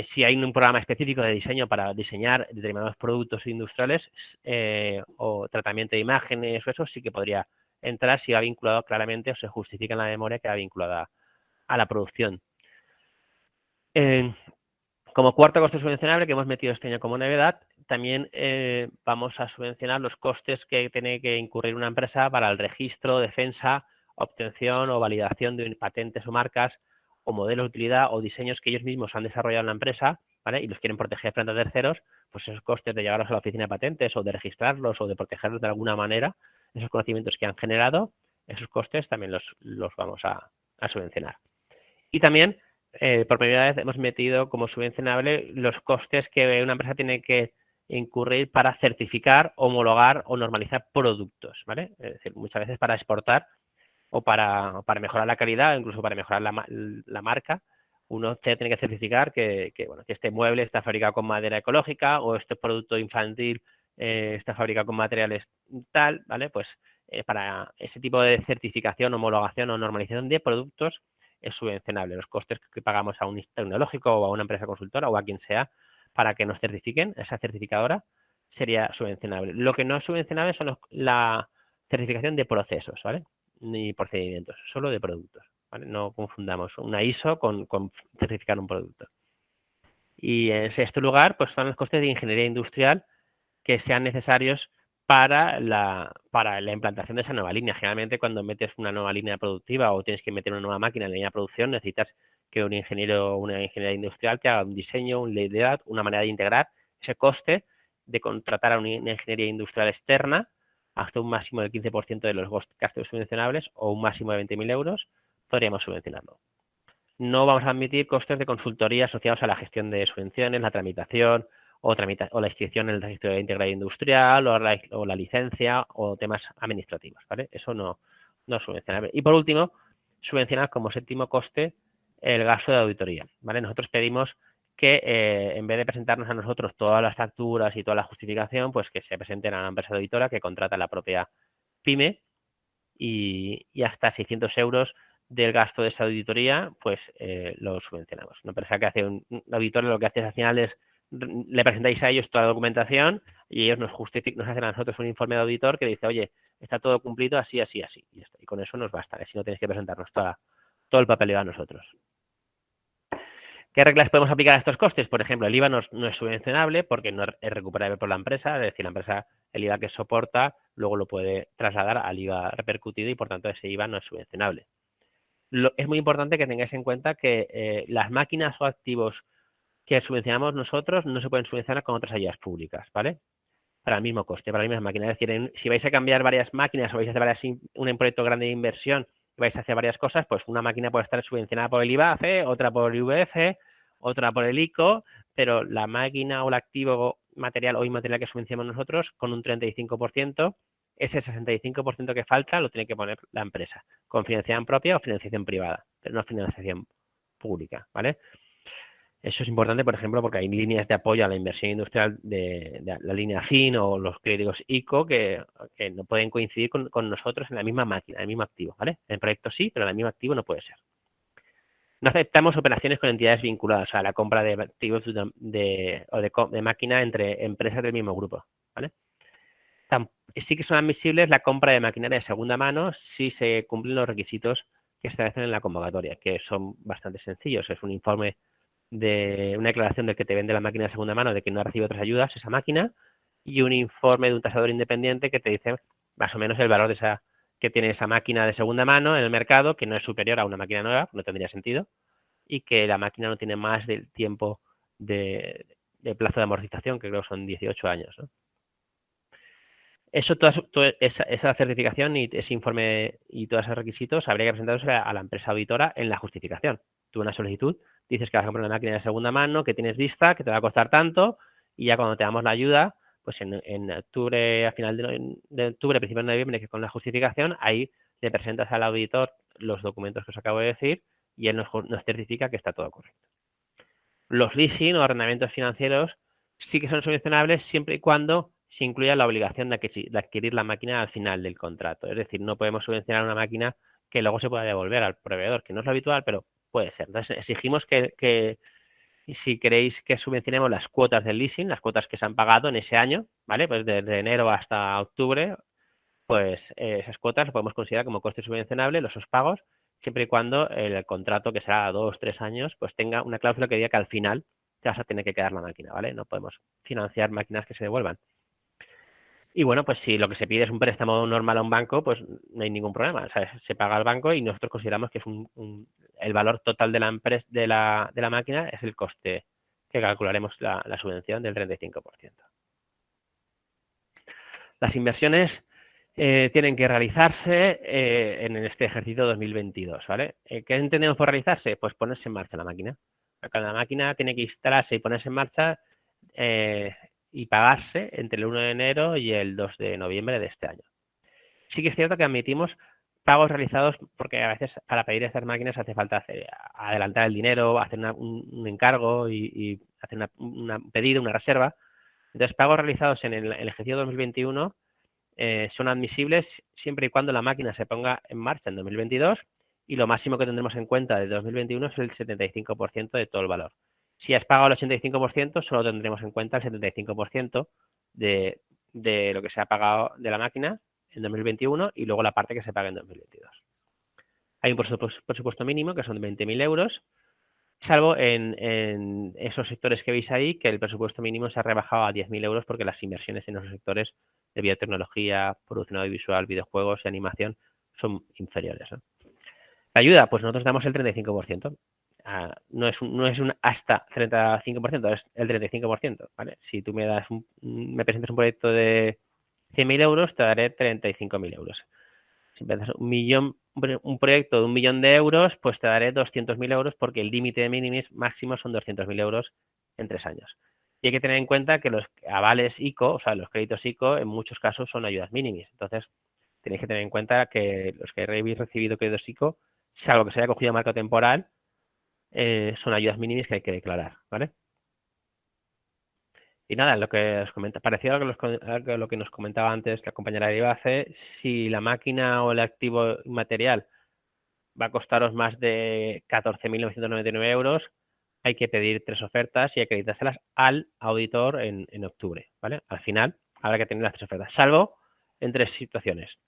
si hay un programa específico de diseño para diseñar determinados productos industriales o tratamiento de imágenes o eso, sí que podría entrar si va vinculado claramente o se justifica en la memoria que va vinculada a la producción. Como cuarto coste subvencionable que hemos metido este año como novedad, también vamos a subvencionar los costes que tiene que incurrir una empresa para el registro, defensa, obtención o validación de patentes o marcas o modelos de utilidad o diseños que ellos mismos han desarrollado en la empresa, ¿vale? Y los quieren proteger frente a terceros, pues esos costes de llevarlos a la oficina de patentes o de registrarlos o de protegerlos de alguna manera, esos conocimientos que han generado, esos costes también los vamos a subvencionar. Y también por primera vez hemos metido como subvencionable los costes que una empresa tiene que incurrir para certificar, homologar o normalizar productos, ¿vale? Es decir, muchas veces para exportar o para mejorar la calidad, incluso para mejorar la marca, uno tiene que certificar que este mueble está fabricado con madera ecológica o este producto infantil está fabricado con materiales tal, ¿vale? Pues para ese tipo de certificación, homologación o normalización de productos es subvencionable. Los costes que pagamos a un tecnológico o a una empresa consultora o a quien sea para que nos certifiquen, esa certificadora, sería subvencionable. Lo que no es subvencionable son la certificación de procesos, ¿vale? Ni procedimientos, solo de productos, ¿vale? No confundamos una ISO con certificar un producto. Y en este lugar, pues son los costes de ingeniería industrial que sean necesarios para la implantación de esa nueva línea. Generalmente, cuando metes una nueva línea productiva o tienes que meter una nueva máquina en la línea de producción, necesitas que un ingeniero o una ingeniera industrial te haga un diseño, un ley de edad, una manera de integrar ese coste de contratar a una ingeniería industrial externa hasta un máximo del 15% de los gastos subvencionables o un máximo de 20.000 euros, podríamos subvencionarlo. No vamos a admitir costes de consultoría asociados a la gestión de subvenciones, la tramitación o la inscripción en el registro de integridad industrial o la licencia o temas administrativos, ¿vale? Eso no es subvencionable. Y por último, subvencionar como séptimo coste el gasto de auditoría, ¿vale? Nosotros pedimos que en vez de presentarnos a nosotros todas las facturas y toda la justificación, pues que se presenten a una empresa auditora que contrata la propia pyme y hasta 600 euros del gasto de esa auditoría, pues lo subvencionamos. Una empresa que hace un auditor lo que hace al final es le presentáis a ellos toda la documentación y ellos nos hacen a nosotros un informe de auditor que dice, oye, está todo cumplido así, así, así. Y, y con eso nos basta, así no tenéis que presentarnos todo el papeleo a nosotros. ¿Qué reglas podemos aplicar a estos costes? Por ejemplo, el IVA no es subvencionable porque no es recuperable por la empresa, es decir, la empresa, el IVA que soporta, luego lo puede trasladar al IVA repercutido y por tanto ese IVA no es subvencionable. Es muy importante que tengáis en cuenta que las máquinas o activos que subvencionamos nosotros no se pueden subvencionar con otras ayudas públicas, ¿vale? Para el mismo coste, para la misma máquina. Es decir, si vais a cambiar varias máquinas o vais a hacer un proyecto grande de inversión y vais a hacer varias cosas, pues una máquina puede estar subvencionada por el IBACE, otra por el IVF, otra por el ICO, pero la máquina o el activo material o inmaterial que subvencionamos nosotros con un 35%, ese 65% que falta lo tiene que poner la empresa, con financiación propia o financiación privada, pero no financiación pública, ¿vale? Eso es importante, por ejemplo, porque hay líneas de apoyo a la inversión industrial de la línea FIN o los créditos ICO que no pueden coincidir con nosotros en la misma máquina, en el mismo activo, ¿vale? En el proyecto sí, pero en el mismo activo no puede ser. No aceptamos operaciones con entidades vinculadas a la compra de activos de máquina entre empresas del mismo grupo, ¿vale? Sí que son admisibles la compra de maquinaria de segunda mano si se cumplen los requisitos que establecen en la convocatoria, que son bastante sencillos. Es un informe de una declaración del que te vende la máquina de segunda mano de que no ha recibido otras ayudas esa máquina y un informe de un tasador independiente que te dice más o menos el valor que tiene esa máquina de segunda mano en el mercado, que no es superior a una máquina nueva, no tendría sentido, y que la máquina no tiene más del tiempo de plazo de amortización, que creo que son 18 años, ¿no? Eso, toda esa certificación y ese informe y todos esos requisitos habría que presentarse a la empresa auditora en la justificación. Tú una solicitud, dices que vas a comprar una máquina de segunda mano, que tienes vista, que te va a costar tanto, y ya cuando te damos la ayuda, pues en octubre, a final de octubre, principio de noviembre, que con la justificación, ahí le presentas al auditor los documentos que os acabo de decir y él nos certifica que está todo correcto. Los leasing o arrendamientos financieros sí que son subvencionables siempre y cuando se incluya la obligación de adquirir la máquina al final del contrato. Es decir, no podemos subvencionar una máquina que luego se pueda devolver al proveedor, que no es lo habitual, pero puede ser. Entonces, exigimos que si queréis que subvencionemos las cuotas del leasing, las cuotas que se han pagado en ese año, ¿vale? Pues desde enero hasta octubre, pues esas cuotas las podemos considerar como coste subvencionable, los pagos, siempre y cuando el contrato, que será 2 o 3 años, pues tenga una cláusula que diga que al final te vas a tener que quedar la máquina, ¿vale? No podemos financiar máquinas que se devuelvan. Y bueno, pues si lo que se pide es un préstamo normal a un banco, pues no hay ningún problema. O sea, se paga al banco y nosotros consideramos que es el valor total de la empresa de la máquina es el coste que calcularemos la subvención del 35%. Las inversiones tienen que realizarse en este ejercicio 2022, ¿vale? ¿Qué entendemos por realizarse? Pues ponerse en marcha la máquina. Cada máquina tiene que instalarse y ponerse en marcha y pagarse entre el 1 de enero y el 2 de noviembre de este año. Sí que es cierto que admitimos pagos realizados porque a veces para pedir estas máquinas hace falta adelantar el dinero, hacer un encargo y hacer un pedido, una reserva. Entonces, pagos realizados en el ejercicio 2021 son admisibles siempre y cuando la máquina se ponga en marcha en 2022 y lo máximo que tendremos en cuenta de 2021 es el 75% de todo el valor. Si has pagado el 85%, solo tendremos en cuenta el 75% de lo que se ha pagado de la máquina en 2021 y luego la parte que se paga en 2022. Hay un presupuesto mínimo que son 20.000 euros, salvo en esos sectores que veis ahí, que el presupuesto mínimo se ha rebajado a 10.000 euros porque las inversiones en esos sectores de biotecnología, producción audiovisual, videojuegos y animación son inferiores, ¿no? La ayuda, pues nosotros damos el 35%. No es un hasta 35%, es el 35%, ¿vale? Si tú me presentas un proyecto de 100.000 euros, te daré 35.000 euros. Si empiezas un proyecto de 1 millón de euros, pues te daré 200.000 euros porque el límite de minimis máximo son 200.000 euros en 3 años. Y hay que tener en cuenta que los avales ICO, o sea, los créditos ICO, en muchos casos son ayudas minimis. Entonces, tenéis que tener en cuenta que los que habéis recibido créditos ICO, salvo que se haya cogido marco temporal, son ayudas mínimas que hay que declarar, ¿vale? Y nada, lo que os comenta, parecido a lo que nos comentaba antes la compañera de IBACE, si la máquina o el activo inmaterial va a costaros más de 14.999 euros, hay que pedir 3 ofertas y acreditárselas al auditor en octubre, ¿vale? Al final habrá que tener las 3 ofertas, salvo en 3 situaciones,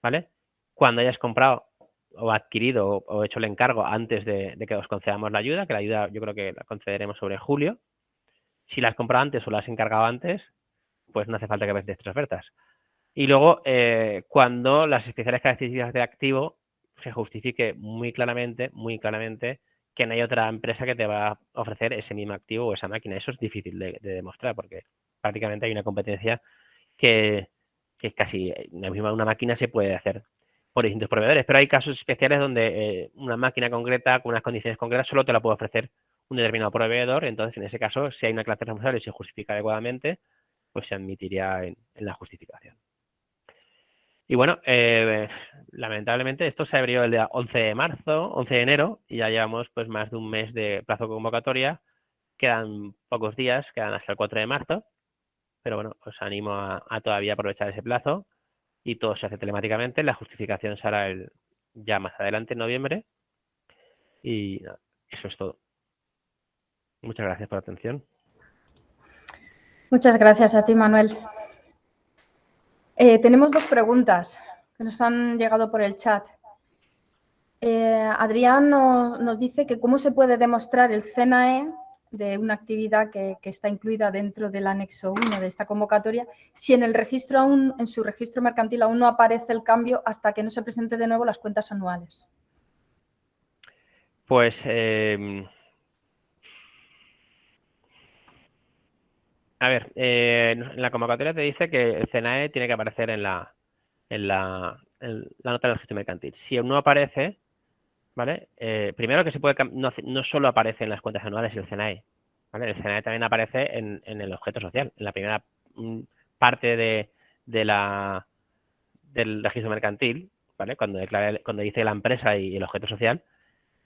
¿vale? Cuando hayas comprado o adquirido o hecho el encargo antes de que os concedamos la ayuda, que la ayuda yo creo que la concederemos sobre julio. Si la has comprado antes o la has encargado antes, pues no hace falta que veas 3 ofertas. Y luego, cuando las especiales características del activo se justifique muy claramente que no hay otra empresa que te va a ofrecer ese mismo activo o esa máquina. Eso es difícil de demostrar porque prácticamente hay una competencia que casi una máquina se puede hacer por distintos proveedores, pero hay casos especiales donde una máquina concreta con unas condiciones concretas solo te la puede ofrecer un determinado proveedor. Entonces, en ese caso, si hay una clase responsable y se justifica adecuadamente, pues se admitiría en la justificación. Y bueno, lamentablemente esto se abrió el día 11 de enero, y ya llevamos pues más de un mes de plazo de convocatoria. Quedan pocos días, quedan hasta el 4 de marzo, pero bueno, os animo a todavía aprovechar ese plazo y todo se hace telemáticamente. La justificación se hará ya más adelante en noviembre y nada, eso es todo. Muchas gracias por la atención. Muchas gracias a ti, Manuel. Tenemos 2 preguntas que nos han llegado por el chat. Adrián nos dice que cómo se puede demostrar el CNAE de una actividad que está incluida dentro del anexo 1 de esta convocatoria, si en el registro aún, en su registro mercantil aún no aparece el cambio hasta que no se presente de nuevo las cuentas anuales. Pues, a ver, en la convocatoria te dice que el CNAE tiene que aparecer en la nota del registro mercantil. Si no aparece, ¿vale? Primero que se puede no solo aparece en las cuentas anuales el CNAE, ¿vale? El CNAE también aparece en el objeto social, en la primera parte del registro mercantil, ¿vale? Cuando dice la empresa y el objeto social,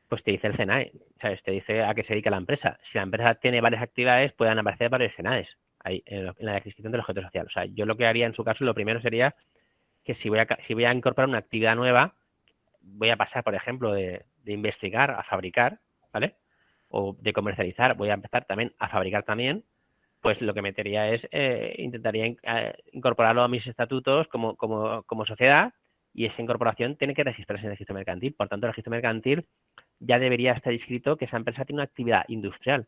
pues te dice el CNAE, ¿sabes? Te dice a qué se dedica la empresa. Si la empresa tiene varias actividades, pueden aparecer varios CNAEs ahí en la descripción del objeto social. O sea, yo lo que haría en su caso, lo primero sería que si voy a incorporar una actividad nueva, voy a pasar, por ejemplo, de investigar a fabricar, ¿vale? O de comercializar, voy a empezar también a fabricar también, pues lo que metería es, intentaría incorporarlo a mis estatutos como sociedad, y esa incorporación tiene que registrarse en el registro mercantil. Por tanto, el registro mercantil ya debería estar inscrito que esa empresa tiene una actividad industrial,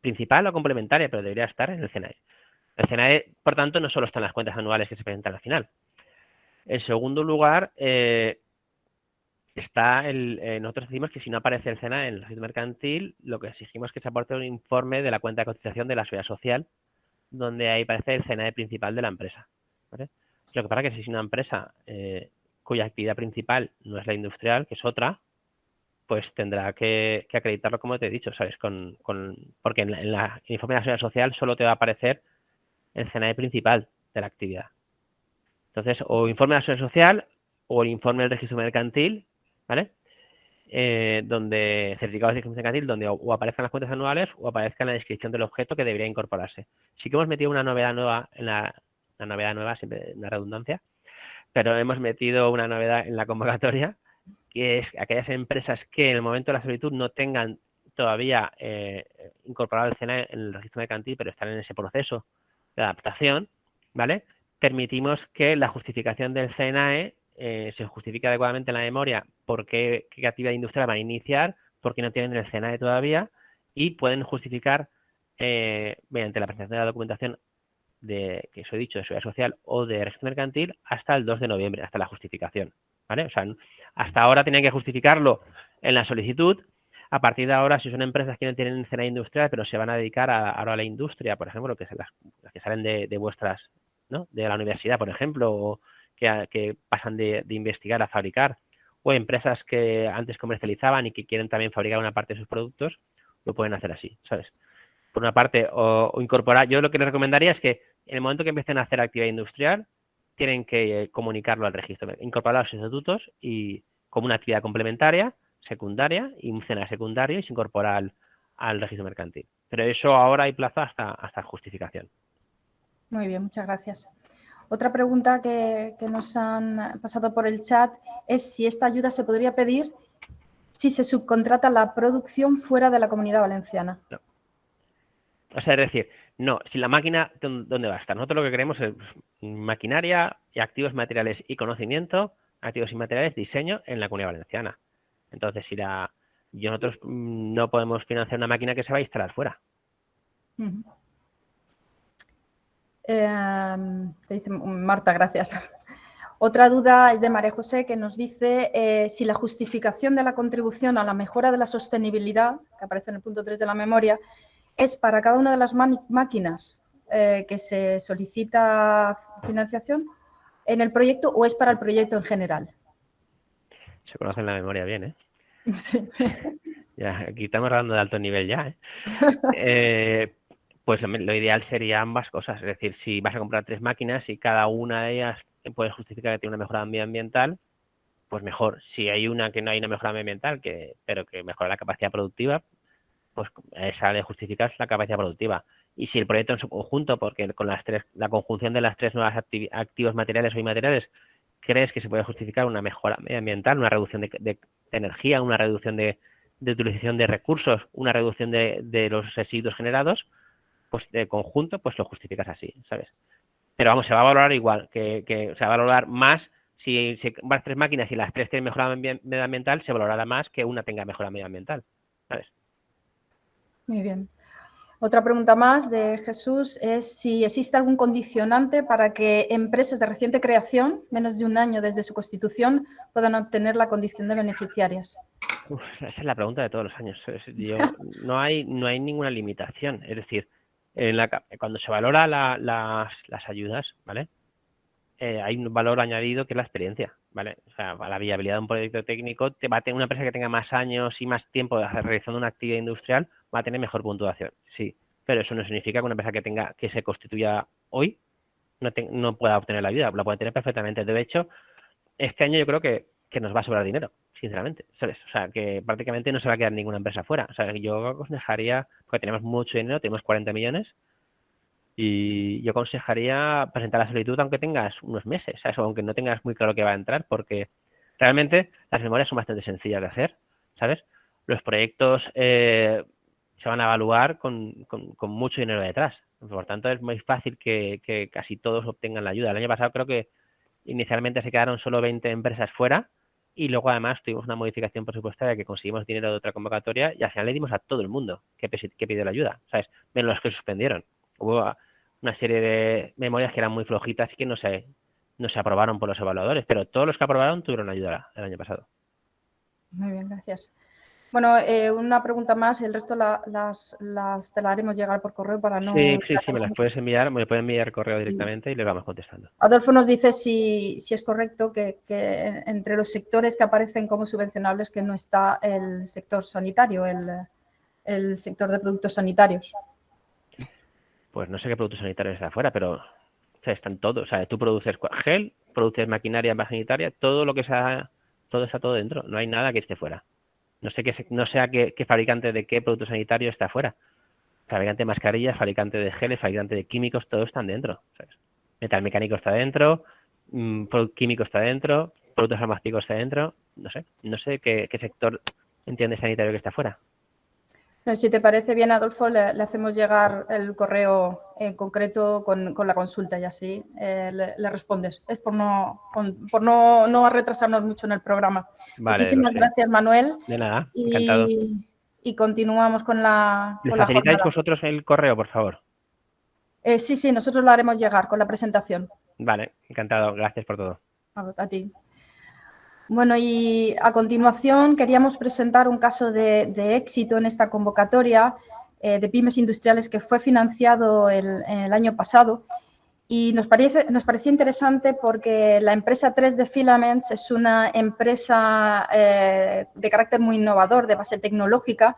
principal o complementaria, pero debería estar en el CNAE. El CNAE, por tanto, no solo está en las cuentas anuales que se presentan al final. En segundo lugar, nosotros decimos que si no aparece el CNAE en el registro mercantil, lo que exigimos es que se aporte un informe de la cuenta de cotización de la seguridad social, donde ahí aparece el CNAE principal de la empresa, ¿vale? Lo que pasa es que si es una empresa cuya actividad principal no es la industrial, que es otra, pues tendrá que acreditarlo, como te he dicho, ¿sabes? Porque en el informe de la seguridad social solo te va a aparecer el CNAE principal de la actividad. Entonces, o informe de la seguridad social o el informe del registro mercantil, ¿vale? Donde certificado de registro mercantil, donde o aparezcan las cuentas anuales o aparezca en la descripción del objeto que debería incorporarse. Sí que hemos metido una novedad nueva la novedad nueva, siempre una redundancia, pero hemos metido una novedad en la convocatoria, que es aquellas empresas que en el momento de la solicitud no tengan todavía incorporado el CNAE en el registro mercantil, pero están en ese proceso de adaptación, ¿vale? Permitimos que la justificación del CNAE se justifique adecuadamente en la memoria por qué actividad industrial van a iniciar, porque no tienen el CNAE todavía, y pueden justificar mediante la presentación de la documentación que os he dicho, de seguridad social o de registro mercantil, hasta el 2 de noviembre, hasta la justificación, ¿vale? O sea, hasta ahora tenían que justificarlo en la solicitud. A partir de ahora, si son empresas que no tienen CNAE industrial, pero se van a dedicar ahora a la industria, por ejemplo, que son las que salen de vuestras, ¿no? De la universidad, por ejemplo, o que pasan de investigar a fabricar, o empresas que antes comercializaban y que quieren también fabricar una parte de sus productos, lo pueden hacer así, ¿sabes? Por una parte, o incorporar, yo lo que les recomendaría es que en el momento que empiecen a hacer actividad industrial, tienen que comunicarlo al registro, incorporarlo a los estatutos y como una actividad complementaria, secundaria, y un CNAE secundario, y se incorpora al registro mercantil. Pero eso ahora hay plazo hasta justificación. Muy bien, muchas gracias. Otra pregunta que nos han pasado por el chat es si esta ayuda se podría pedir si se subcontrata la producción fuera de la Comunidad Valenciana. No. O sea, es decir, no, si la máquina, ¿dónde va a estar? Nosotros lo que queremos es maquinaria, y activos materiales y conocimiento, activos y materiales, diseño en la Comunidad Valenciana. Entonces, nosotros no podemos financiar una máquina que se va a instalar fuera. Te dice Marta, gracias. Otra duda es de María José, que nos dice si la justificación de la contribución a la mejora de la sostenibilidad, que aparece en el punto 3 de la memoria, es para cada una de las máquinas que se solicita financiación en el proyecto o es para el proyecto en general. Se conoce en la memoria bien, ¿eh? Sí. Ya, aquí estamos hablando de alto nivel ya, ¿eh? Pues lo ideal sería ambas cosas. Es decir, si vas a comprar 3 máquinas y cada una de ellas puedes justificar que tiene una mejora medioambiental, pues mejor. Si hay una que no hay una mejora medioambiental, pero que mejora la capacidad productiva, pues esa de justificar la capacidad productiva. Y si el proyecto en su conjunto, porque con la conjunción de las 3 nuevas activos materiales o inmateriales, crees que se puede justificar una mejora medioambiental, una reducción de energía, una reducción de utilización de recursos, una reducción de los residuos generados, pues de conjunto, pues lo justificas así, ¿sabes? Pero vamos, se va a valorar igual, que se va a valorar más si vas 3 máquinas y las 3 tienen mejora medioambiental, se valorará más que una tenga mejora medioambiental, ¿sabes? Muy bien. Otra pregunta más de Jesús es si existe algún condicionante para que empresas de reciente creación, menos de un año desde su constitución, puedan obtener la condición de beneficiarias. Esa es la pregunta de todos los años. No hay ninguna limitación. Es decir, cuando se valora las ayudas, ¿vale? Hay un valor añadido que es la experiencia, ¿vale? O sea, la viabilidad de un proyecto técnico te va a tener una empresa que tenga más años y más tiempo realizando una actividad industrial, va a tener mejor puntuación, sí. Pero eso no significa que una empresa que se constituya hoy no pueda obtener la ayuda, la puede tener perfectamente. De hecho, este año yo creo que nos va a sobrar dinero, sinceramente, ¿sabes? O sea, que prácticamente no se va a quedar ninguna empresa fuera. O sea, yo aconsejaría, porque tenemos mucho dinero, tenemos 40 millones, y yo aconsejaría presentar la solicitud aunque tengas unos meses, ¿sabes? O aunque no tengas muy claro que va a entrar, porque realmente las memorias son bastante sencillas de hacer, ¿sabes? Los proyectos se van a evaluar con mucho dinero detrás. Por tanto, es muy fácil que casi todos obtengan la ayuda. El año pasado creo que inicialmente se quedaron solo 20 empresas fuera y luego además tuvimos una modificación presupuestaria que conseguimos dinero de otra convocatoria y al final le dimos a todo el mundo que pidió la ayuda, ¿sabes? Menos los que suspendieron. Hubo una serie de memorias que eran muy flojitas y que no se aprobaron por los evaluadores, pero todos los que aprobaron tuvieron ayuda el año pasado. Muy bien, gracias. Bueno, una pregunta más, el resto te la haremos llegar por correo para no... Sí, me las puedes enviar, me pueden enviar correo directamente y les vamos contestando. Adolfo nos dice si es correcto que entre los sectores que aparecen como subvencionables que no está el sector sanitario, el sector de productos sanitarios. Pues no sé qué productos sanitarios está afuera, pero o sea, están todos. O sea, tú produces gel, produces maquinaria sanitaria, todo lo que sea, todo está todo dentro. No hay nada que esté fuera. No sé qué fabricante de qué producto sanitario está fuera. Fabricante de mascarillas, fabricante de geles, fabricante de químicos, todos están dentro, ¿sabes? Metal mecánico está dentro, químico está dentro, productos farmacéuticos está dentro. No sé qué sector entiende sanitario que está fuera. Si te parece bien, Adolfo, le hacemos llegar el correo en concreto con la consulta y así le respondes. Es por no retrasarnos mucho en el programa. Vale, Muchísimas gracias, Manuel. De nada, encantado. Y continuamos con la ¿Le con la facilitáis jornada. vosotros el correo, por favor? Sí, nosotros lo haremos llegar con la presentación. Vale, encantado. Gracias por todo. A ti. Bueno, y a continuación queríamos presentar un caso de éxito en esta convocatoria de pymes industriales que fue financiado el año pasado y nos parecía interesante porque la empresa 3D Filaments es una empresa de carácter muy innovador, de base tecnológica,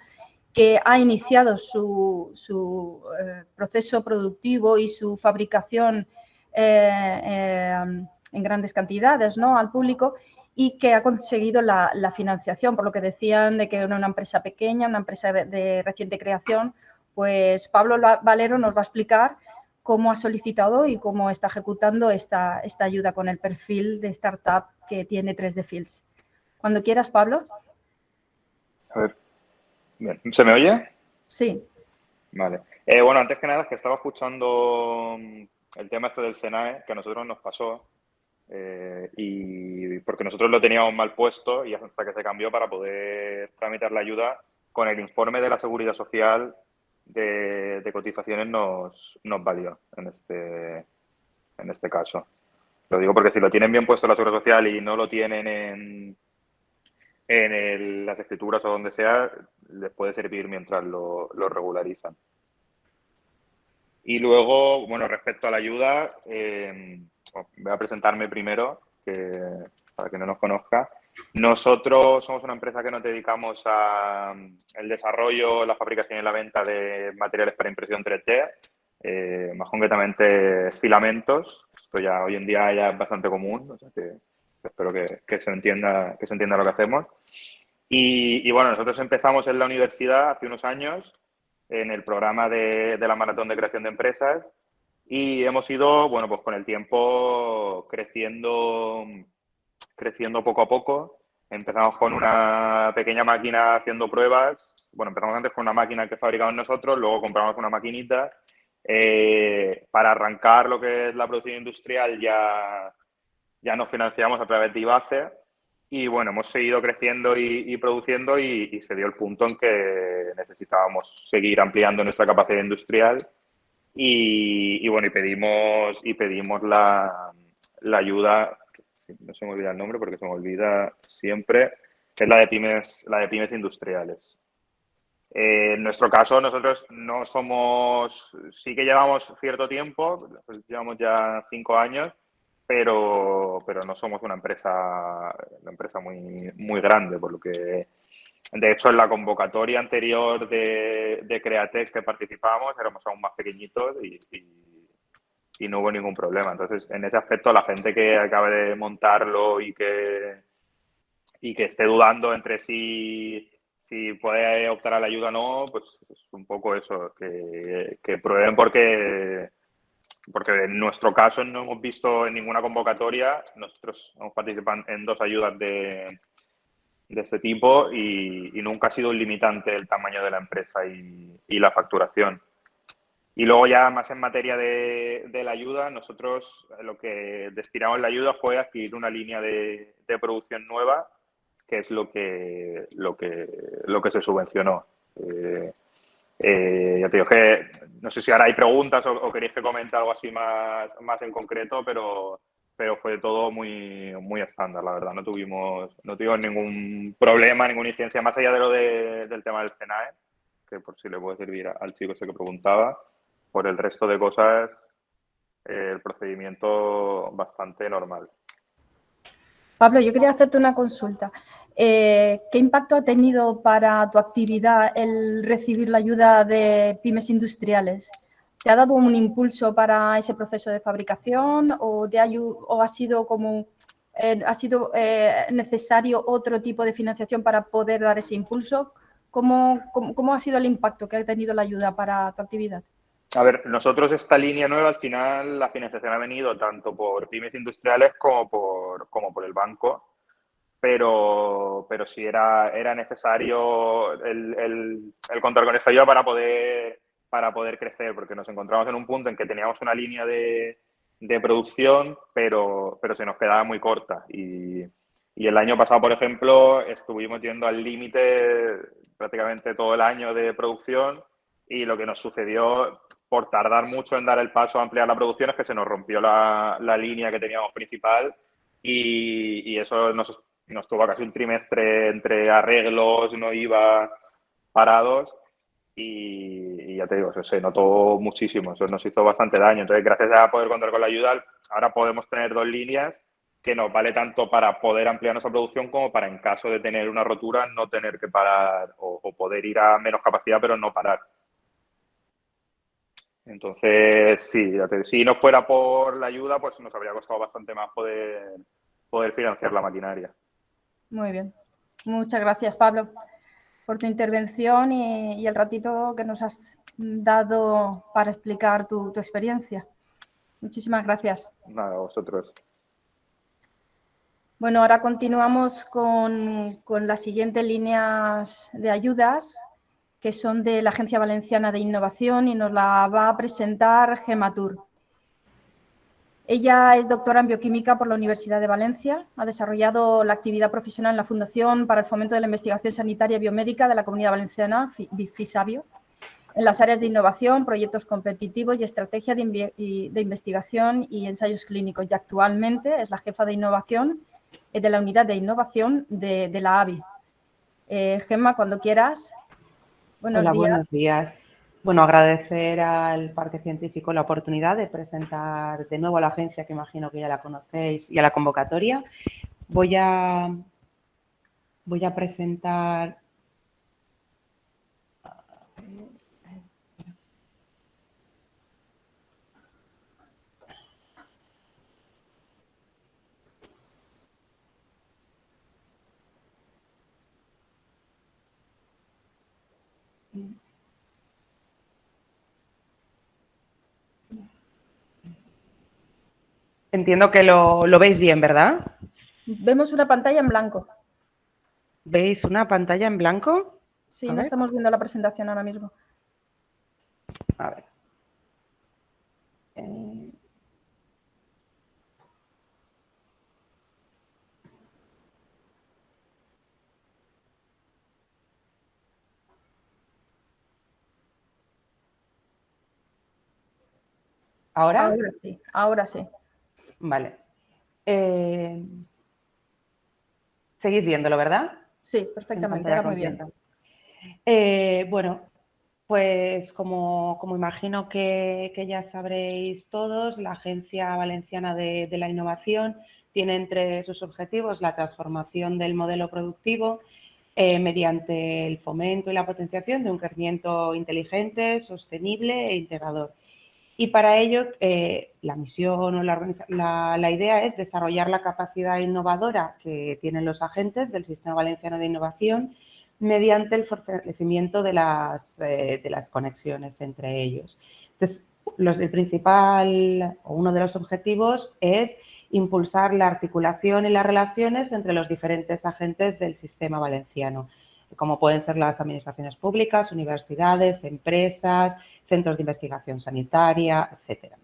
que ha iniciado su proceso productivo y su fabricación en grandes cantidades, ¿no?, al público, y que ha conseguido la financiación, por lo que decían de que era una empresa pequeña, una empresa de reciente creación. Pues Pablo Valero nos va a explicar cómo ha solicitado y cómo está ejecutando esta ayuda con el perfil de startup que tiene 3D Fields. Cuando quieras, Pablo. A ver. Bien. ¿Se me oye? Sí. Vale. Bueno, antes que nada es que estaba escuchando el tema este del CENAE, que a nosotros nos pasó, y porque nosotros lo teníamos mal puesto y hasta que se cambió para poder tramitar la ayuda, con el informe de la Seguridad Social de cotizaciones nos valió en este caso. Lo digo porque si lo tienen bien puesto en la Seguridad Social y no lo tienen en las escrituras o donde sea, les puede servir mientras lo regularizan. Y luego, bueno, respecto a la ayuda, voy a presentarme primero, para que no nos conozca. Nosotros somos una empresa que nos dedicamos al desarrollo, la fabricación y la venta de materiales para impresión 3D, más concretamente filamentos. Esto ya hoy en día ya es bastante común, o sea que espero que se entienda lo que hacemos. Y bueno, nosotros empezamos en la universidad hace unos años en el programa de la Maratón de Creación de Empresas y hemos ido, bueno, pues con el tiempo creciendo poco a poco. Empezamos con una pequeña máquina haciendo pruebas. Bueno, empezamos antes con una máquina que fabricamos nosotros, luego compramos una maquinita. Para arrancar lo que es la producción industrial ya nos financiamos a través de IBACE Y bueno, hemos seguido creciendo y produciendo y se dio el punto en que necesitábamos seguir ampliando nuestra capacidad industrial y bueno, y pedimos la ayuda, sí, no se me olvida el nombre porque se me olvida siempre, que es la de pymes industriales. En nuestro caso, nosotros no somos, sí que llevamos cierto tiempo, llevamos ya 5 años, pero no somos una empresa muy, muy grande, por lo que, de hecho, en la convocatoria anterior de Createc que participábamos éramos aún más pequeñitos y no hubo ningún problema. Entonces, en ese aspecto, la gente que acabe de montarlo y que esté dudando entre si puede optar a la ayuda o no, pues es un poco eso, que prueben porque en nuestro caso no hemos visto en ninguna convocatoria, nosotros hemos participado en 2 ayudas de este tipo y nunca ha sido un limitante el tamaño de la empresa y la facturación. Y luego ya más en materia de la ayuda, nosotros lo que destinamos la ayuda fue adquirir una línea de producción nueva, que es lo que se subvencionó. Ya te digo que no sé si ahora hay preguntas o queréis que comente algo así más en concreto, pero fue todo muy, muy estándar, la verdad. No tuvimos ningún problema, ninguna incidencia, más allá de lo del tema del CENAE, que por si le puede servir al chico ese que preguntaba. Por el resto de cosas, el procedimiento bastante normal. Pablo, yo quería hacerte una consulta. ¿Qué impacto ha tenido para tu actividad el recibir la ayuda de pymes industriales? ¿Te ha dado un impulso para ese proceso de fabricación o ha sido necesario otro tipo de financiación para poder dar ese impulso? ¿Cómo ha sido el impacto que ha tenido la ayuda para tu actividad? A ver, nosotros esta línea nueva, al final, la financiación ha venido tanto por pymes industriales como por el banco, pero sí era necesario el contar con esta ayuda para poder crecer, porque nos encontramos en un punto en que teníamos una línea de producción, pero se nos quedaba muy corta. Y el año pasado, por ejemplo, estuvimos yendo al límite prácticamente todo el año de producción y lo que nos sucedió por tardar mucho en dar el paso a ampliar la producción es que se nos rompió la línea que teníamos principal y eso nos tuvo casi un trimestre entre arreglos, no iba parados y ya te digo, eso se notó muchísimo, eso nos hizo bastante daño. Entonces, gracias a poder contar con la ayuda, ahora podemos tener 2 líneas que nos vale tanto para poder ampliar nuestra producción como para, en caso de tener una rotura, no tener que parar o poder ir a menos capacidad, pero no parar. Entonces, sí, si no fuera por la ayuda, pues nos habría costado bastante más poder financiar la maquinaria. Muy bien. Muchas gracias, Pablo, por tu intervención y el ratito que nos has dado para explicar tu experiencia. Muchísimas gracias. Nada, vosotros. Bueno, ahora continuamos con las siguientes líneas de ayudas, que son de la Agencia Valenciana de Innovación y nos la va a presentar Gemma Tur. Ella es doctora en bioquímica por la Universidad de Valencia. Ha desarrollado la actividad profesional en la Fundación para el Fomento de la Investigación Sanitaria y Biomédica de la Comunidad Valenciana, FISABIO, en las áreas de innovación, proyectos competitivos y estrategia de investigación y ensayos clínicos. Y actualmente es la jefa de innovación de la unidad de innovación de la AVI. Gemma, cuando quieras. Buenos días. Buenos días. Bueno, agradecer al Parque Científico la oportunidad de presentar de nuevo a la agencia, que imagino que ya la conocéis, y a la convocatoria. Voy a presentar... Entiendo que lo veis bien, ¿verdad? Vemos una pantalla en blanco. ¿Veis una pantalla en blanco? Sí, no estamos viendo la presentación ahora mismo. A ver. ¿Ahora? Ahora sí, ahora sí. Vale. Seguís viéndolo, ¿verdad? Sí, En perfectamente, pantalla ahora muy bien. completa. Bueno, pues como imagino que ya sabréis todos, la Agencia Valenciana de la Innovación tiene entre sus objetivos la transformación del modelo productivo mediante el fomento y la potenciación de un crecimiento inteligente, sostenible e integrador. Y para ello, la misión o la idea es desarrollar la capacidad innovadora que tienen los agentes del Sistema Valenciano de Innovación mediante el fortalecimiento de las conexiones entre ellos. Entonces, el principal o uno de los objetivos es impulsar la articulación y las relaciones entre los diferentes agentes del sistema valenciano, como pueden ser las administraciones públicas, universidades, empresas, centros de investigación sanitaria, etc.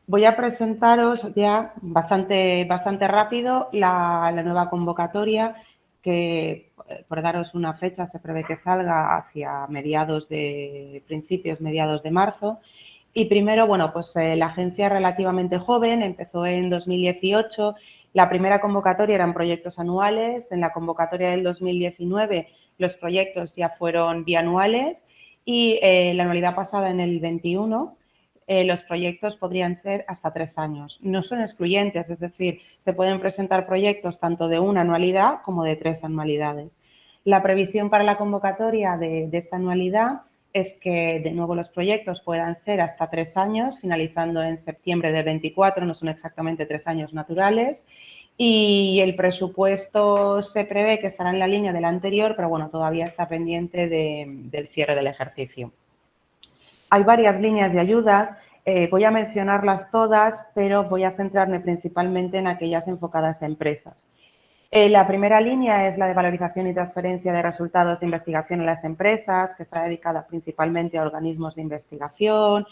Voy a presentaros ya bastante rápido la nueva convocatoria que, por daros una fecha, se prevé que salga hacia principios de marzo. Y primero, bueno, pues la agencia es relativamente joven, empezó en 2018. La primera convocatoria eran proyectos anuales. En la convocatoria del 2019 los proyectos ya fueron bianuales y la anualidad pasada, en el 21, los proyectos podrían ser hasta 3 años. No son excluyentes, es decir, se pueden presentar proyectos tanto de una anualidad como de 3 anualidades. La previsión para la convocatoria de esta anualidad es que, de nuevo, los proyectos puedan ser hasta 3 años, finalizando en septiembre del 24, no son exactamente 3 años naturales. Y el presupuesto se prevé que estará en la línea del anterior, pero bueno, todavía está pendiente del cierre del ejercicio. Hay varias líneas de ayudas, voy a mencionarlas todas, pero voy a centrarme principalmente en aquellas enfocadas a empresas. La primera línea es la de valorización y transferencia de resultados de investigación en las empresas, que está dedicada principalmente a organismos de investigación,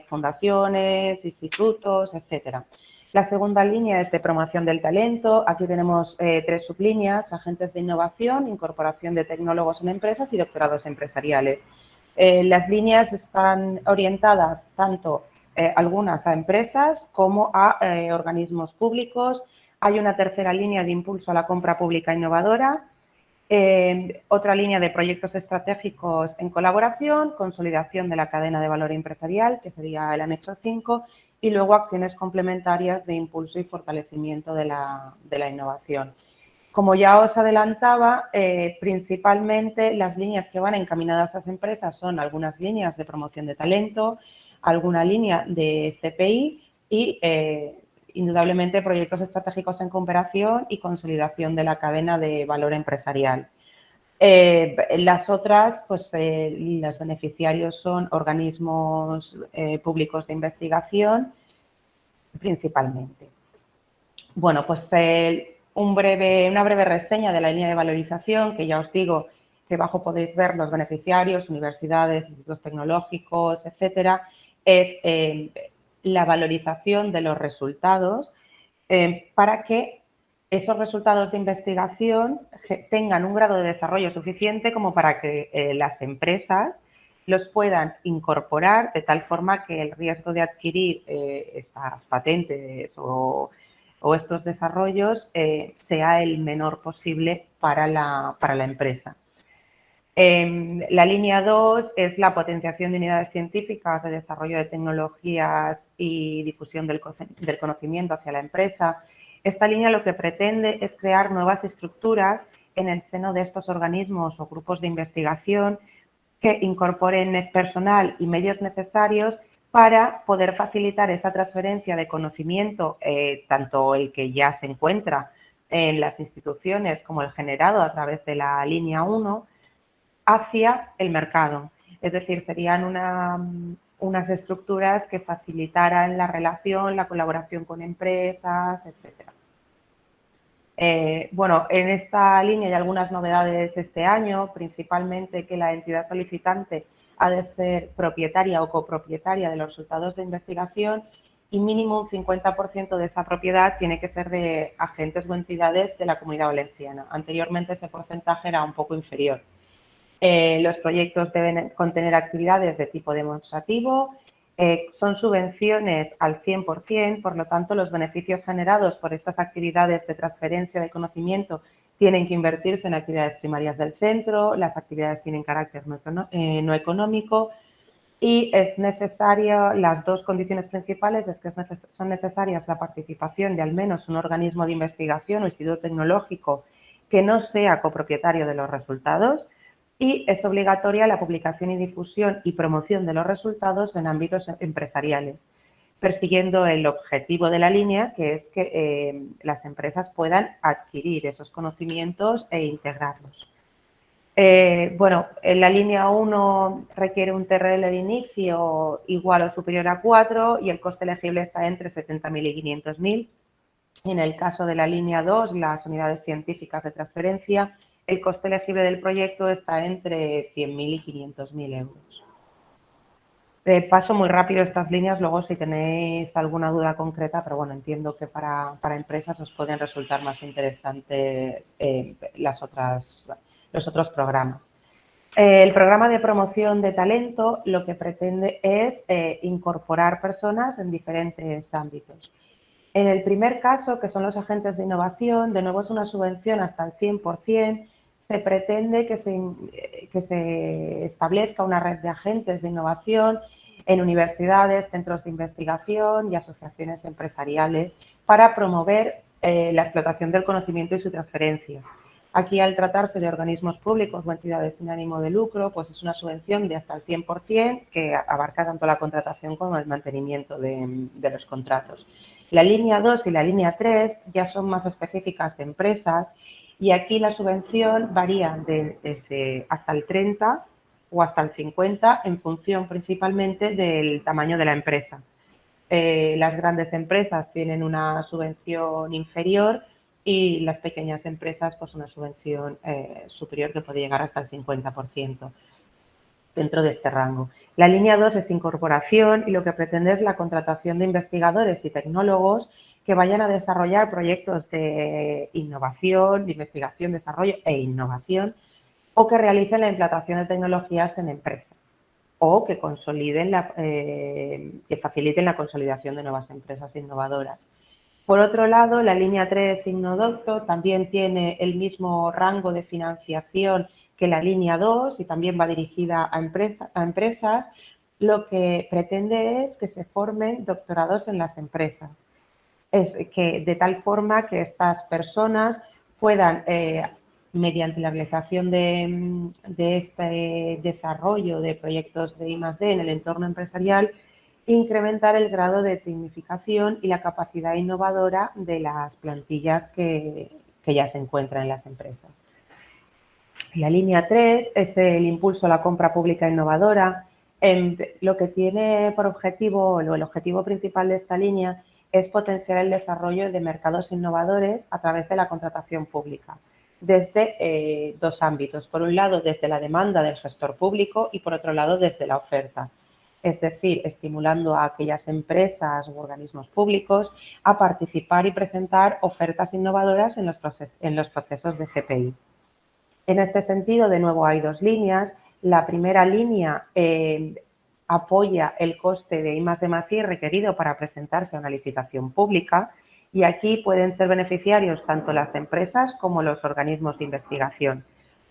fundaciones, institutos, etcétera. La segunda línea es de promoción del talento. Aquí tenemos 3 sublíneas: agentes de innovación, incorporación de tecnólogos en empresas y doctorados empresariales. Las líneas están orientadas tanto algunas a empresas como a organismos públicos. Hay una tercera línea de impulso a la compra pública innovadora, otra línea de proyectos estratégicos en colaboración, consolidación de la cadena de valor empresarial, que sería el anexo 5, y luego acciones complementarias de impulso y fortalecimiento de la innovación. Como ya os adelantaba, principalmente las líneas que van encaminadas a las empresas son algunas líneas de promoción de talento, alguna línea de CPI y, indudablemente, proyectos estratégicos en cooperación y consolidación de la cadena de valor empresarial. Las otras, pues los beneficiarios son organismos públicos de investigación, principalmente. Bueno, pues una breve reseña de la línea de valorización, que ya os digo que abajo podéis ver los beneficiarios, universidades, institutos tecnológicos, etcétera. Es la valorización de los resultados para que esos resultados de investigación tengan un grado de desarrollo suficiente como para que las empresas los puedan incorporar de tal forma que el riesgo de adquirir estas patentes o estos desarrollos sea el menor posible para la empresa. La línea 2 es la potenciación de unidades científicas de desarrollo de tecnologías y difusión del conocimiento hacia la empresa. Esta línea lo que pretende es crear nuevas estructuras en el seno de estos organismos o grupos de investigación que incorporen personal y medios necesarios para poder facilitar esa transferencia de conocimiento, tanto el que ya se encuentra en las instituciones como el generado a través de la línea 1, hacia el mercado. Es decir, serían unas estructuras que facilitaran la relación, la colaboración con empresas, etcétera. Bueno, en esta línea hay algunas novedades este año, principalmente que la entidad solicitante ha de ser propietaria o copropietaria de los resultados de investigación y mínimo un 50% de esa propiedad tiene que ser de agentes o entidades de la Comunidad Valenciana. Anteriormente ese porcentaje era un poco inferior. Los proyectos deben contener actividades de tipo demostrativo, son subvenciones al 100%, por lo tanto, los beneficios generados por estas actividades de transferencia de conocimiento tienen que invertirse en actividades primarias del centro, las actividades tienen carácter no económico y es necesario, las dos condiciones principales es que son necesarias la participación de al menos un organismo de investigación o instituto tecnológico que no sea copropietario de los resultados, y es obligatoria la publicación y difusión y promoción de los resultados en ámbitos empresariales, persiguiendo el objetivo de la línea, que es que las empresas puedan adquirir esos conocimientos e integrarlos. Bueno, en la línea 1 requiere un TRL de inicio igual o superior a 4 y el coste elegible está entre 70.000 y 500.000. En el caso de la línea 2, las unidades científicas de transferencia, el coste elegible del proyecto está entre 100.000 y 500.000 euros. Paso muy rápido estas líneas, luego si tenéis alguna duda concreta, pero bueno, entiendo que para empresas os pueden resultar más interesantes los otros programas. El programa de promoción de talento lo que pretende es incorporar personas en diferentes ámbitos. En el primer caso, que son los agentes de innovación, de nuevo es una subvención hasta el 100%, se pretende que se establezca una red de agentes de innovación en universidades, centros de investigación y asociaciones empresariales para promover la explotación del conocimiento y su transferencia. Aquí, al tratarse de organismos públicos o entidades sin ánimo de lucro, pues es una subvención de hasta el 100% que abarca tanto la contratación como el mantenimiento de los contratos. La línea 2 y la línea 3 ya son más específicas de empresas y aquí la subvención varía desde hasta el 30 o hasta el 50 en función principalmente del tamaño de la empresa. Las grandes empresas tienen una subvención inferior y las pequeñas empresas pues una subvención superior que puede llegar hasta el 50% dentro de este rango. La línea 2 es incorporación y lo que pretende es la contratación de investigadores y tecnólogos que vayan a desarrollar proyectos de innovación, de investigación, desarrollo e innovación o que realicen la implantación de tecnologías en empresas o que consoliden que faciliten la consolidación de nuevas empresas innovadoras. Por otro lado, la línea 3 Innodocto también tiene el mismo rango de financiación que la línea 2 y también va dirigida a empresas. Lo que pretende es que se formen doctorados en las empresas. Es que de tal forma que estas personas puedan, mediante la realización de este desarrollo de proyectos de I+D en el entorno empresarial, incrementar el grado de tecnificación y la capacidad innovadora de las plantillas que ya se encuentran en las empresas. La línea 3 es el impulso a la compra pública innovadora. Lo que tiene por objetivo, o el objetivo principal de esta línea, es potenciar el desarrollo de mercados innovadores a través de la contratación pública, desde dos ámbitos. Por un lado, desde la demanda del gestor público y, por otro lado, desde la oferta. Es decir, estimulando a aquellas empresas u organismos públicos a participar y presentar ofertas innovadoras en los procesos de GPI. En este sentido, de nuevo, hay dos líneas. La primera línea apoya el coste de I+D+I requerido para presentarse a una licitación pública y aquí pueden ser beneficiarios tanto las empresas como los organismos de investigación.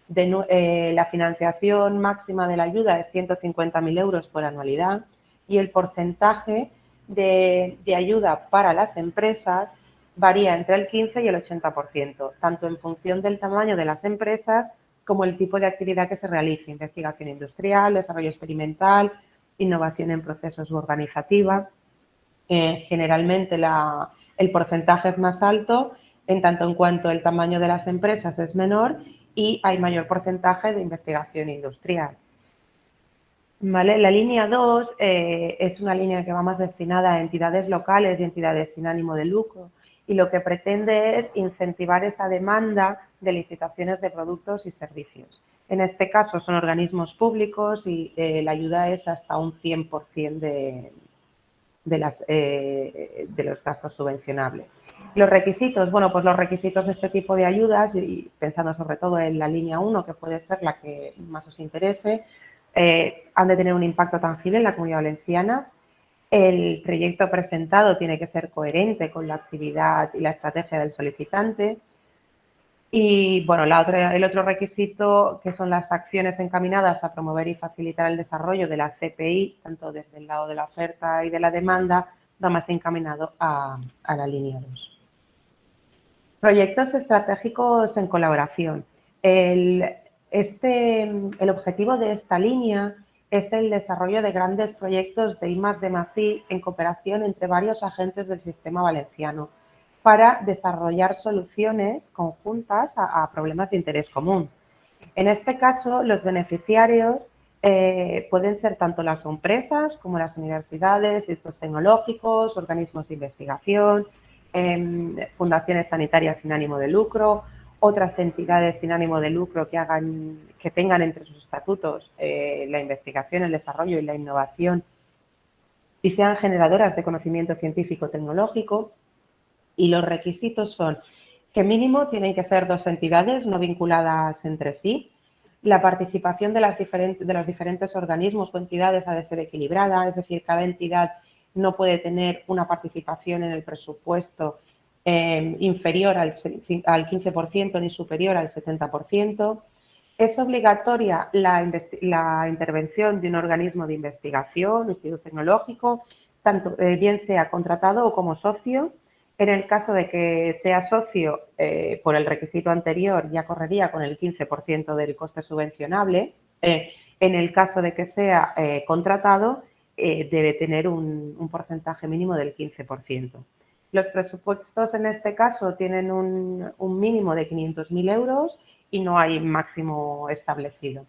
La financiación máxima de la ayuda es 150.000 euros por anualidad y el porcentaje de ayuda para las empresas varía entre el 15 y el 80%, tanto en función del tamaño de las empresas como el tipo de actividad que se realice, investigación industrial, desarrollo experimental, innovación en procesos u organizativa. Generalmente el porcentaje es más alto en tanto en cuanto el tamaño de las empresas es menor y hay mayor porcentaje de investigación industrial. ¿Vale? La línea 2 es una línea que va más destinada a entidades locales y entidades sin ánimo de lucro y lo que pretende es incentivar esa demanda de licitaciones de productos y servicios. En este caso son organismos públicos y la ayuda es hasta un 100% de los gastos subvencionables. Los requisitos, bueno, pues los requisitos de este tipo de ayudas, y pensando sobre todo en la línea 1, que puede ser la que más os interese, han de tener un impacto tangible en la Comunidad Valenciana. El proyecto presentado tiene que ser coherente con la actividad y la estrategia del solicitante. Y, bueno, el otro requisito, que son las acciones encaminadas a promover y facilitar el desarrollo de la CPI, tanto desde el lado de la oferta y de la demanda, va más encaminado a la línea 2. Proyectos estratégicos en colaboración. El objetivo de esta línea es el desarrollo de grandes proyectos de I+D+I en cooperación entre varios agentes del sistema valenciano para desarrollar soluciones conjuntas a problemas de interés común. En este caso, los beneficiarios pueden ser tanto las empresas como las universidades, institutos tecnológicos, organismos de investigación, fundaciones sanitarias sin ánimo de lucro, otras entidades sin ánimo de lucro que tengan entre sus estatutos la investigación, el desarrollo y la innovación y sean generadoras de conocimiento científico-tecnológico. Y los requisitos son que mínimo tienen que ser 2 entidades no vinculadas entre sí. La participación de los diferentes organismos o entidades ha de ser equilibrada, es decir, cada entidad no puede tener una participación en el presupuesto inferior al 15% ni superior al 70%. Es obligatoria la intervención de un organismo de investigación, instituto tecnológico, tanto bien sea contratado o como socio. En el caso de que sea socio, por el requisito anterior, ya correría con el 15% del coste subvencionable. En el caso de que sea contratado, debe tener un porcentaje mínimo del 15%. Los presupuestos en este caso tienen un mínimo de 500.000 euros y no hay máximo establecido.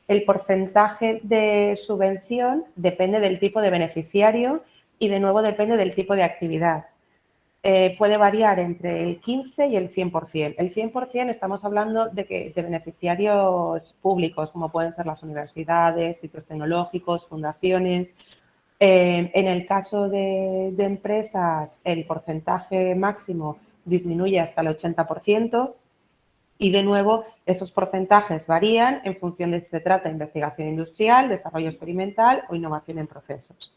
El porcentaje de subvención depende del tipo de beneficiario y, de nuevo, depende del tipo de actividad. Puede variar entre el 15 y el 100%. El 100% estamos hablando de beneficiarios públicos, como pueden ser las universidades, institutos tecnológicos, fundaciones. En el caso de empresas, el porcentaje máximo disminuye hasta el 80% y, de nuevo, esos porcentajes varían en función de si se trata de investigación industrial, desarrollo experimental o innovación en procesos.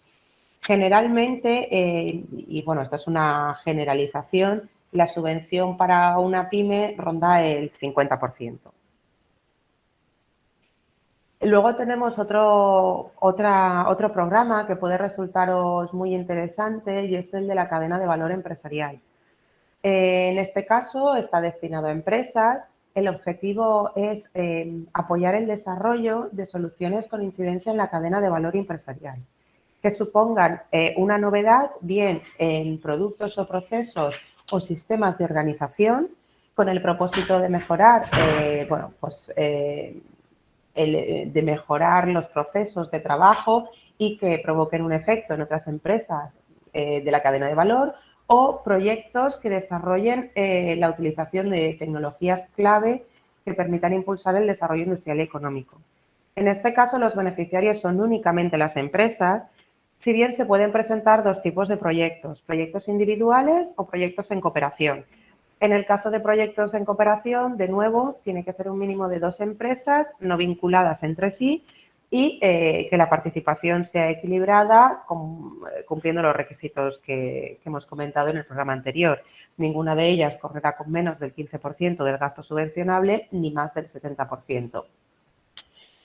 Generalmente, y bueno, esto es una generalización, la subvención para una pyme ronda el 50%. Luego tenemos otro programa que puede resultaros muy interesante y es el de la cadena de valor empresarial. En este caso está destinado a empresas. El objetivo es apoyar el desarrollo de soluciones con incidencia en la cadena de valor empresarial, que supongan una novedad, bien en productos o procesos o sistemas de organización, con el propósito de mejorar, de mejorar los procesos de trabajo y que provoquen un efecto en otras empresas de la cadena de valor, o proyectos que desarrollen la utilización de tecnologías clave que permitan impulsar el desarrollo industrial y económico. En este caso, los beneficiarios son únicamente las empresas, si bien se pueden presentar 2 tipos de proyectos individuales o proyectos en cooperación. En el caso de proyectos en cooperación, de nuevo, tiene que ser un mínimo de 2 empresas no vinculadas entre sí y que la participación sea equilibrada, cumpliendo los requisitos que hemos comentado en el programa anterior. Ninguna de ellas correrá con menos del 15% del gasto subvencionable ni más del 70%.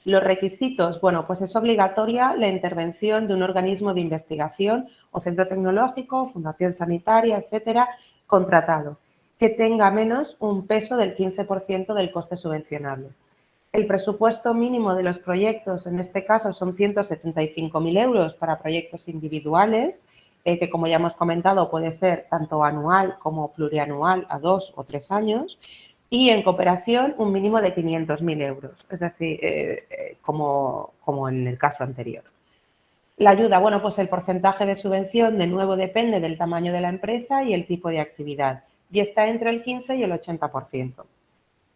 Los requisitos, bueno, pues es obligatoria la intervención de un organismo de investigación o centro tecnológico, fundación sanitaria, etcétera, contratado, que tenga menos un peso del 15% del coste subvencionable. El presupuesto mínimo de los proyectos, en este caso, son 175.000 euros para proyectos individuales, que, como ya hemos comentado, puede ser tanto anual como plurianual a 2 o 3 años, y en cooperación un mínimo de 500.000 euros, es decir, como en el caso anterior. La ayuda, bueno, pues el porcentaje de subvención de nuevo depende del tamaño de la empresa y el tipo de actividad, y está entre el 15 y el 80%.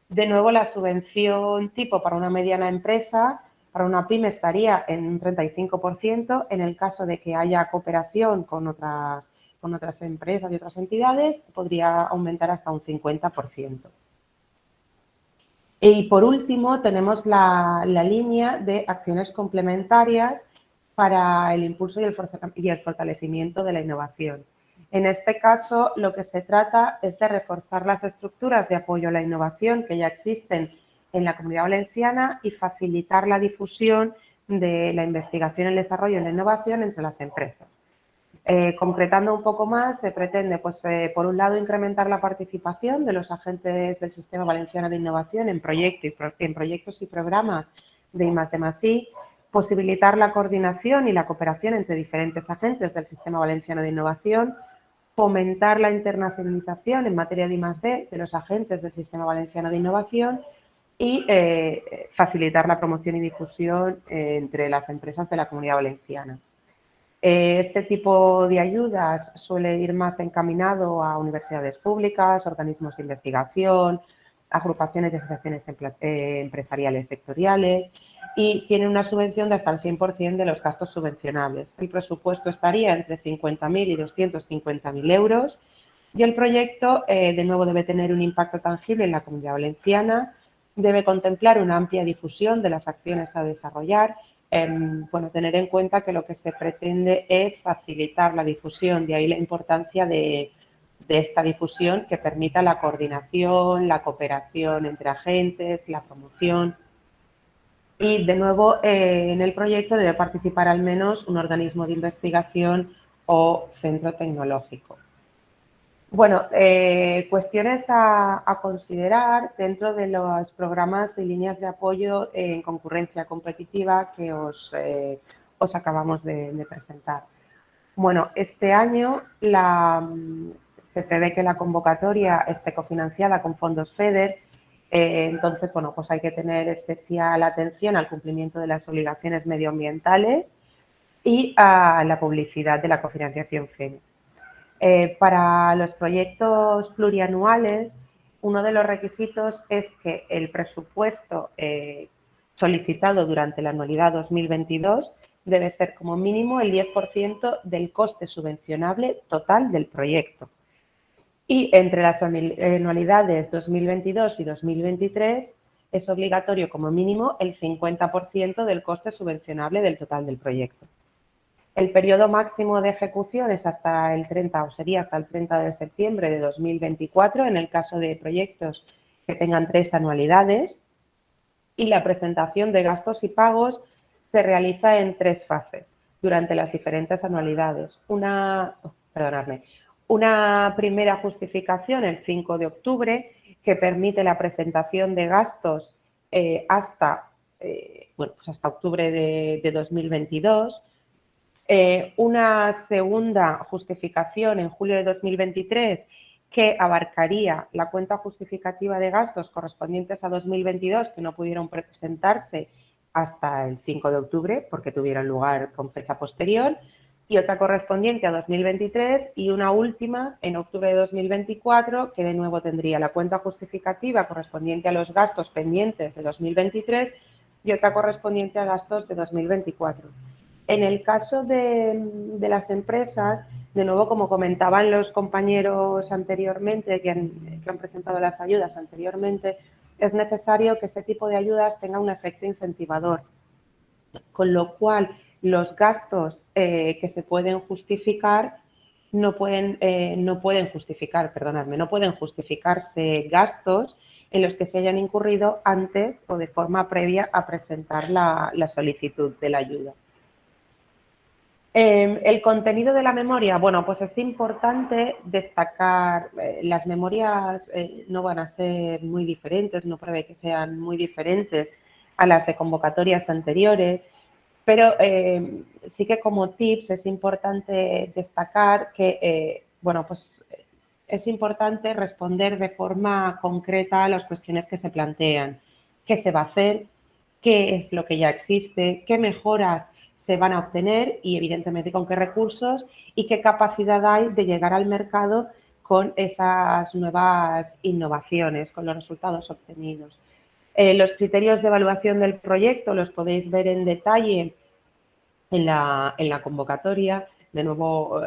De nuevo, la subvención tipo para una mediana empresa, para una pyme, estaría en un 35%. En el caso de que haya cooperación con otras con otras empresas y otras entidades, podría aumentar hasta un 50%. Y por último, tenemos la línea de acciones complementarias para el impulso y el fortalecimiento de la innovación. En este caso, lo que se trata es de reforzar las estructuras de apoyo a la innovación que ya existen en la Comunidad Valenciana y facilitar la difusión de la investigación, el desarrollo y la innovación entre las empresas. Concretando un poco más, se pretende, pues, por un lado, incrementar la participación de los agentes del Sistema Valenciano de Innovación en proyectos y programas de I+D+I, posibilitar la coordinación y la cooperación entre diferentes agentes del Sistema Valenciano de Innovación, fomentar la internacionalización en materia de I+D de los agentes del Sistema Valenciano de Innovación y facilitar la promoción y difusión entre las empresas de la Comunidad Valenciana. Este tipo de ayudas suele ir más encaminado a universidades públicas, organismos de investigación, agrupaciones y asociaciones empresariales sectoriales y tiene una subvención de hasta el 100% de los gastos subvencionables. El presupuesto estaría entre 50.000 y 250.000 euros y el proyecto, de nuevo, debe tener un impacto tangible en la Comunidad Valenciana, debe contemplar una amplia difusión de las acciones a desarrollar. Bueno, tener en cuenta que lo que se pretende es facilitar la difusión, de ahí la importancia de esta difusión que permita la coordinación, la cooperación entre agentes, la promoción. Y, de nuevo, en el proyecto debe participar al menos un organismo de investigación o centro tecnológico. Bueno, cuestiones a considerar dentro de los programas y líneas de apoyo en concurrencia competitiva que os acabamos de presentar. Bueno, este año se prevé que la convocatoria esté cofinanciada con fondos FEDER, entonces, bueno, pues hay que tener especial atención al cumplimiento de las obligaciones medioambientales y a la publicidad de la cofinanciación FEDER. Para los proyectos plurianuales, uno de los requisitos es que el presupuesto solicitado durante la anualidad 2022 debe ser como mínimo el 10% del coste subvencionable total del proyecto. Y entre las anualidades 2022 y 2023 es obligatorio como mínimo el 50% del coste subvencionable del total del proyecto. El periodo máximo de ejecución es hasta el 30 o sería hasta el 30 de septiembre de 2024 en el caso de proyectos que tengan 3 anualidades y la presentación de gastos y pagos se realiza en 3 fases durante las diferentes anualidades. Una primera justificación el 5 de octubre que permite la presentación de gastos hasta octubre de 2022. Una segunda justificación en julio de 2023 que abarcaría la cuenta justificativa de gastos correspondientes a 2022 que no pudieron presentarse hasta el 5 de octubre porque tuvieron lugar con fecha posterior y otra correspondiente a 2023 y una última en octubre de 2024 que de nuevo tendría la cuenta justificativa correspondiente a los gastos pendientes de 2023 y otra correspondiente a gastos de 2024. En el caso de las empresas, de nuevo, como comentaban los compañeros anteriormente, que han presentado las ayudas anteriormente, es necesario que este tipo de ayudas tenga un efecto incentivador, con lo cual los gastos que se pueden justificar no pueden justificarse gastos en los que se hayan incurrido antes o de forma previa a presentar la solicitud de la ayuda. El contenido de la memoria, bueno, pues es importante destacar, las memorias no van a ser muy diferentes, no prevé que sean muy diferentes a las de convocatorias anteriores, pero sí que como tips es importante destacar que, es importante responder de forma concreta a las cuestiones que se plantean. ¿Qué se va a hacer? ¿Qué es lo que ya existe? ¿Qué mejoras se van a obtener y, evidentemente, con qué recursos y qué capacidad hay de llegar al mercado con esas nuevas innovaciones, con los resultados obtenidos? Los criterios de evaluación del proyecto los podéis ver en detalle en la convocatoria. de nuevo,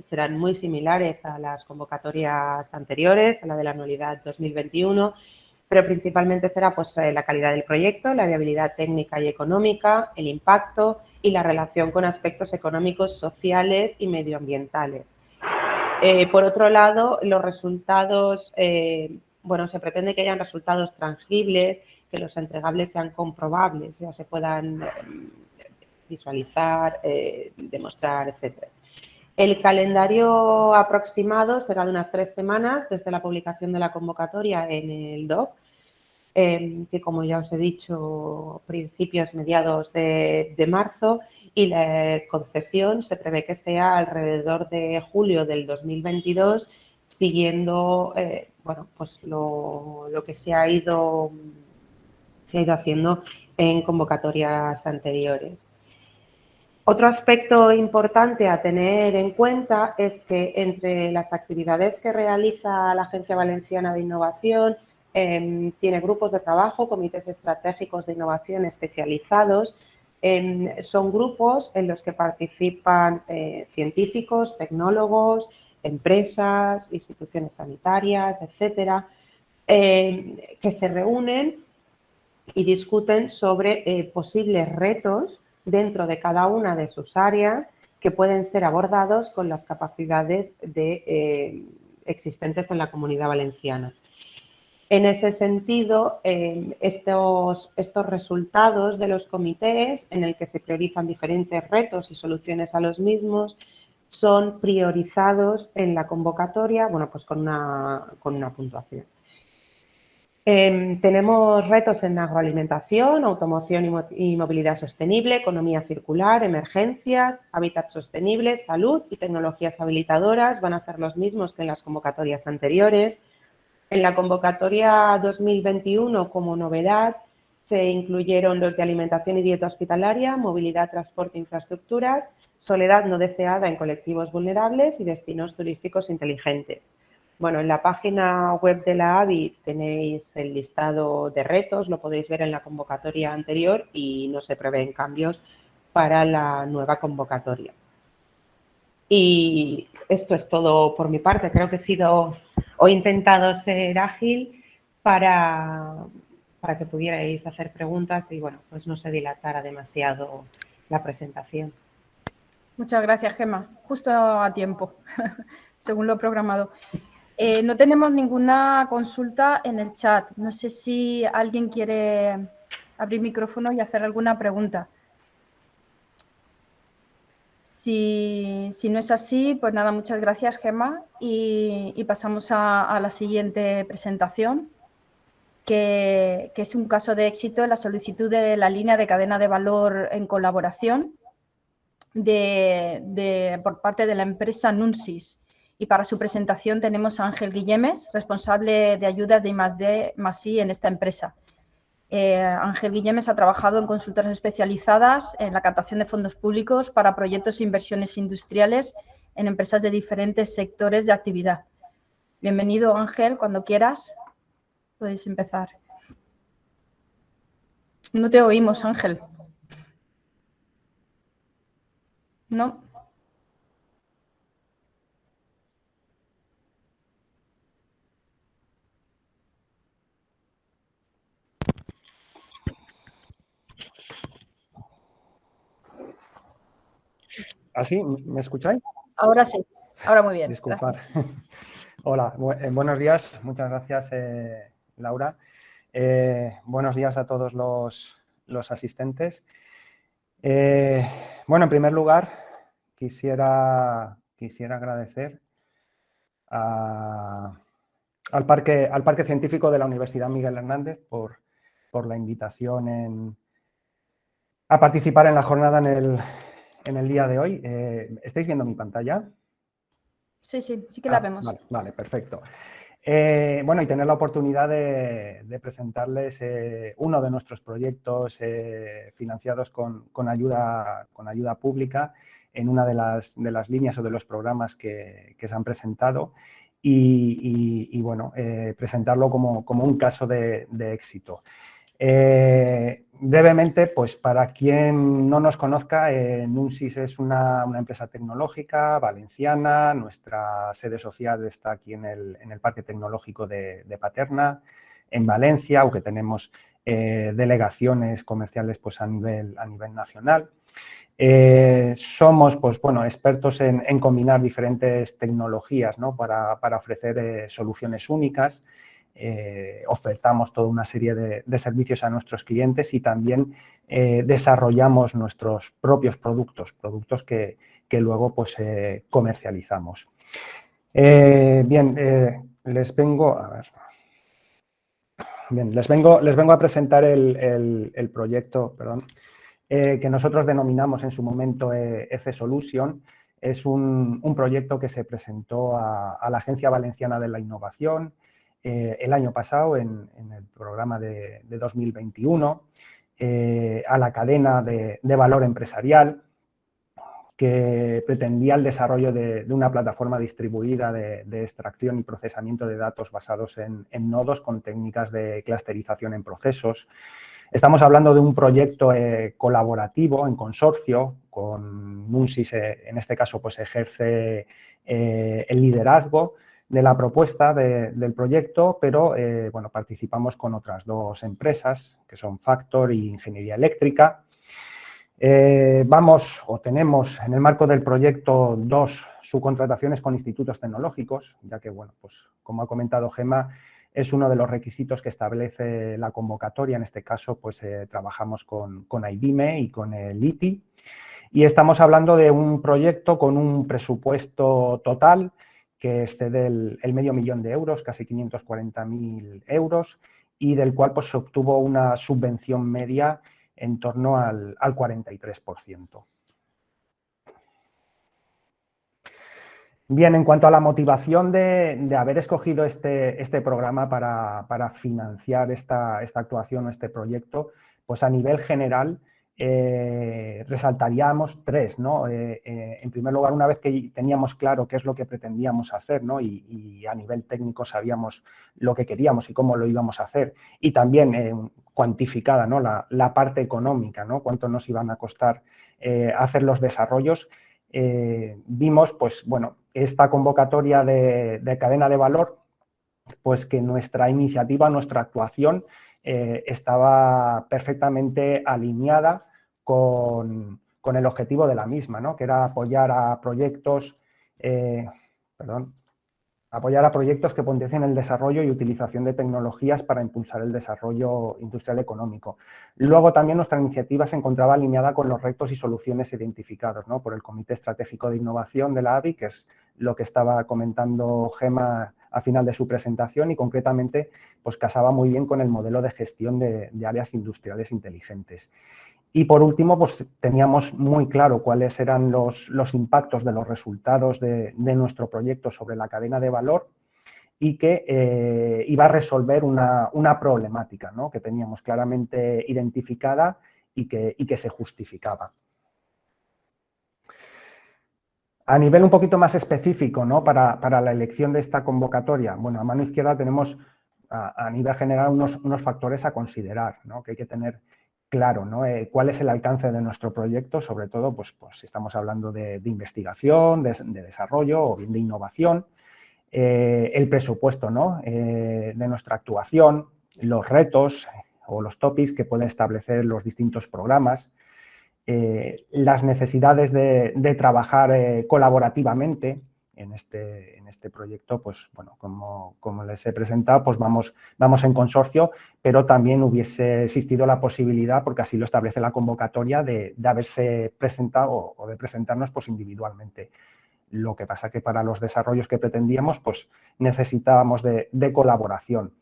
serán muy similares a las convocatorias anteriores, a la de la anualidad 2021, pero principalmente será pues, la calidad del proyecto, la viabilidad técnica y económica, el impacto y la relación con aspectos económicos, sociales y medioambientales. Por otro lado, los resultados, bueno, se pretende que hayan resultados tangibles, que los entregables sean comprobables, ya se puedan visualizar, demostrar, etc. El calendario aproximado será de unas 3 semanas desde la publicación de la convocatoria en el DOC, que como ya os he dicho, principios, mediados de marzo, y la concesión se prevé que sea alrededor de julio del 2022, siguiendo bueno, pues lo que se ha ido haciendo en convocatorias anteriores. Otro aspecto importante a tener en cuenta es que entre las actividades que realiza la Agencia Valenciana de Innovación, tiene grupos de trabajo, comités estratégicos de innovación especializados. Son grupos en los que participan científicos, tecnólogos, empresas, instituciones sanitarias, etcétera, que se reúnen y discuten sobre posibles retos dentro de cada una de sus áreas que pueden ser abordados con las capacidades existentes en la Comunidad Valenciana. En ese sentido, estos resultados de los comités, en el que se priorizan diferentes retos y soluciones a los mismos, son priorizados en la convocatoria, bueno, pues con una puntuación. Tenemos retos en agroalimentación, automoción y movilidad sostenible, economía circular, emergencias, hábitat sostenible, salud y tecnologías habilitadoras. Van a ser los mismos que en las convocatorias anteriores. En la convocatoria 2021, como novedad, se incluyeron los de alimentación y dieta hospitalaria, movilidad, transporte e infraestructuras, soledad no deseada en colectivos vulnerables y destinos turísticos inteligentes. Bueno, en la página web de la AVI tenéis el listado de retos, lo podéis ver en la convocatoria anterior y no se prevén cambios para la nueva convocatoria. Y esto es todo por mi parte. Creo que he sido o he intentado ser ágil para que pudierais hacer preguntas y, bueno, pues no se dilatara demasiado la presentación. Muchas gracias, Gemma. Justo a tiempo, según lo programado. No tenemos ninguna consulta en el chat. No sé si alguien quiere abrir micrófono y hacer alguna pregunta. Si no es así, pues nada, muchas gracias, Gemma. Y pasamos a la siguiente presentación, que es un caso de éxito en la solicitud de la línea de cadena de valor en colaboración por parte de la empresa Nunsis. Y para su presentación tenemos a Ángel Guillemes, responsable de ayudas de I+D+I en esta empresa. Ángel Guillemes ha trabajado en consultoras especializadas en la captación de fondos públicos para proyectos e inversiones industriales en empresas de diferentes sectores de actividad. Bienvenido, Ángel, cuando quieras puedes empezar. No te oímos, Ángel. No. ¿Así? ¿Me escucháis? Ahora sí, ahora muy bien. Disculpad. Hola, buenos días. Muchas gracias, Laura. Buenos días a todos los asistentes. Bueno, en primer lugar, quisiera agradecer al Parque Científico de la Universidad Miguel Hernández por la invitación a participar en la jornada en el día de hoy. ¿Estáis viendo mi pantalla? Sí que la vemos. Vale, perfecto. Bueno, y tener la oportunidad de presentarles uno de nuestros proyectos financiados con ayuda pública en una de las líneas o de los programas que se han presentado y bueno, presentarlo como un caso de éxito. Brevemente, pues para quien no nos conozca, Nunsis es una empresa tecnológica valenciana. Nuestra sede social está aquí en el Parque Tecnológico de Paterna, en Valencia, aunque tenemos delegaciones comerciales pues, a nivel nacional. Somos pues, bueno, expertos en combinar diferentes tecnologías, ¿no? para ofrecer soluciones únicas. Ofertamos toda una serie de servicios a nuestros clientes y también desarrollamos nuestros propios productos que luego pues, comercializamos. Les vengo a presentar el proyecto, que nosotros denominamos en su momento EC Solution. Es un proyecto que se presentó a la Agencia Valenciana de la Innovación el año pasado, en el programa de 2021, a la cadena de valor empresarial, que pretendía el desarrollo de una plataforma distribuida de extracción y procesamiento de datos basados en nodos con técnicas de clusterización en procesos. Estamos hablando de un proyecto colaborativo, en consorcio, con Nunsis, en este caso, pues ejerce el liderazgo de la propuesta del proyecto, pero bueno, participamos con otras dos empresas, que son Factor y Ingeniería Eléctrica. Tenemos en el marco del proyecto 2 subcontrataciones con institutos tecnológicos, ya que, bueno, pues como ha comentado Gemma, es uno de los requisitos que establece la convocatoria. En este caso, pues trabajamos con IBIME y con el ITI. Y estamos hablando de un proyecto con un presupuesto total que excede el $500.000 euros, casi 540.000 euros, y del cual pues, se obtuvo una subvención media en torno al 43%. Bien, en cuanto a la motivación de haber escogido este programa para financiar esta actuación o este proyecto, pues a nivel general resaltaríamos tres, ¿no? En primer lugar, una vez que teníamos claro qué es lo que pretendíamos hacer, ¿no? y a nivel técnico sabíamos lo que queríamos y cómo lo íbamos a hacer, y también cuantificada, ¿no? la parte económica, ¿no? Cuánto nos iban a costar hacer los desarrollos, vimos, pues bueno, esta convocatoria de cadena de valor, pues que nuestra iniciativa, nuestra actuación estaba perfectamente alineada con el objetivo de la misma, ¿no? Que era apoyar a proyectos, que potencien el desarrollo y utilización de tecnologías para impulsar el desarrollo industrial económico. Luego también nuestra iniciativa se encontraba alineada con los retos y soluciones identificados, ¿no? por el Comité Estratégico de Innovación de la AVI, que es lo que estaba comentando Gemma al final de su presentación, y concretamente pues casaba muy bien con el modelo de gestión de áreas industriales inteligentes. Y por último, pues teníamos muy claro cuáles eran los impactos de los resultados de nuestro proyecto sobre la cadena de valor, y que iba a resolver una problemática, ¿no? que teníamos claramente identificada y que se justificaba. A nivel un poquito más específico, ¿no? para la elección de esta convocatoria, bueno, a mano izquierda tenemos a nivel general unos factores a considerar, ¿no? que hay que tener claro, ¿no? Cuál es el alcance de nuestro proyecto, sobre todo pues si estamos hablando de investigación, de desarrollo o bien de innovación, el presupuesto, ¿no? De nuestra actuación, los retos o los topics que pueden establecer los distintos programas, las necesidades de trabajar colaborativamente en este proyecto, pues bueno, como les he presentado, pues vamos en consorcio, pero también hubiese existido la posibilidad, porque así lo establece la convocatoria, de haberse presentado o de presentarnos pues individualmente. Lo que pasa que para los desarrollos que pretendíamos, pues necesitábamos de colaboración.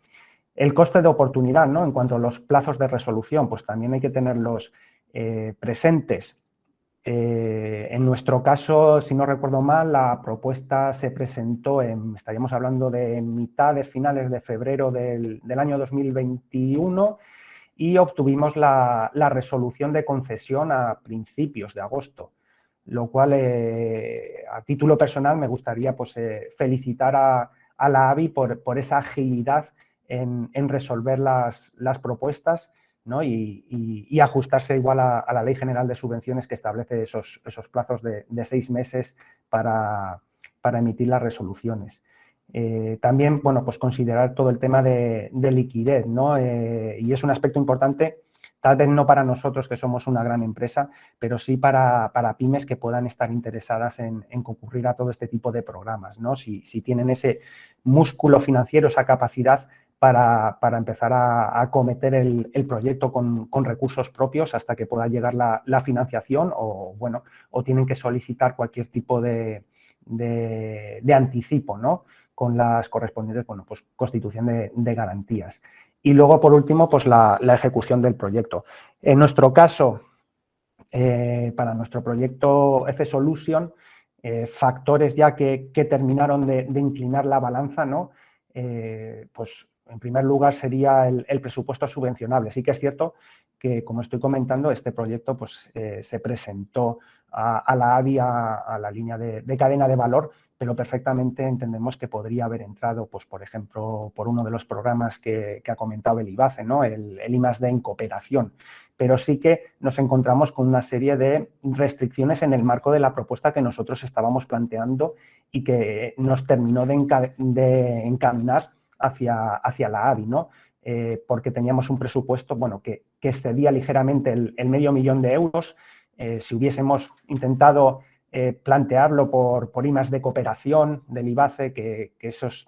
El coste de oportunidad, ¿no? En cuanto a los plazos de resolución, pues también hay que tenerlos presentes. En nuestro caso, si no recuerdo mal, la propuesta se presentó estaríamos hablando de finales de febrero del año 2021, y obtuvimos la resolución de concesión a principios de agosto, lo cual a título personal me gustaría pues, felicitar a la AVI por esa agilidad en resolver las propuestas, ¿no? Y ajustarse igual a la Ley General de Subvenciones, que establece esos plazos de 6 meses para emitir las resoluciones. También, bueno, pues considerar todo el tema de liquidez, ¿no? Y es un aspecto importante, tal vez no para nosotros, que somos una gran empresa, pero sí para pymes que puedan estar interesadas en concurrir a todo este tipo de programas, ¿no? Si tienen ese músculo financiero, esa capacidad para empezar a acometer el proyecto con recursos propios hasta que pueda llegar la financiación, o, bueno, o tienen que solicitar cualquier tipo de anticipo, ¿no? Con las correspondientes, bueno, pues constitución de garantías. Y luego, por último, pues la ejecución del proyecto. En nuestro caso, para nuestro proyecto F Solution, factores ya que terminaron de inclinar la balanza, ¿no? Pues en primer lugar sería el presupuesto subvencionable. Sí que es cierto que, como estoy comentando, este proyecto pues, se presentó a la ABI, a la línea de cadena de valor, pero perfectamente entendemos que podría haber entrado, pues, por ejemplo, por uno de los programas que ha comentado el IBACE, ¿no? el I+D en cooperación. Pero sí que nos encontramos con una serie de restricciones en el marco de la propuesta que nosotros estábamos planteando y que nos terminó de encaminar hacia la ABI, ¿no? Porque teníamos un presupuesto, bueno, que excedía ligeramente el $500.000 de euros. Si hubiésemos intentado plantearlo por I+D cooperación del IBACE, que esos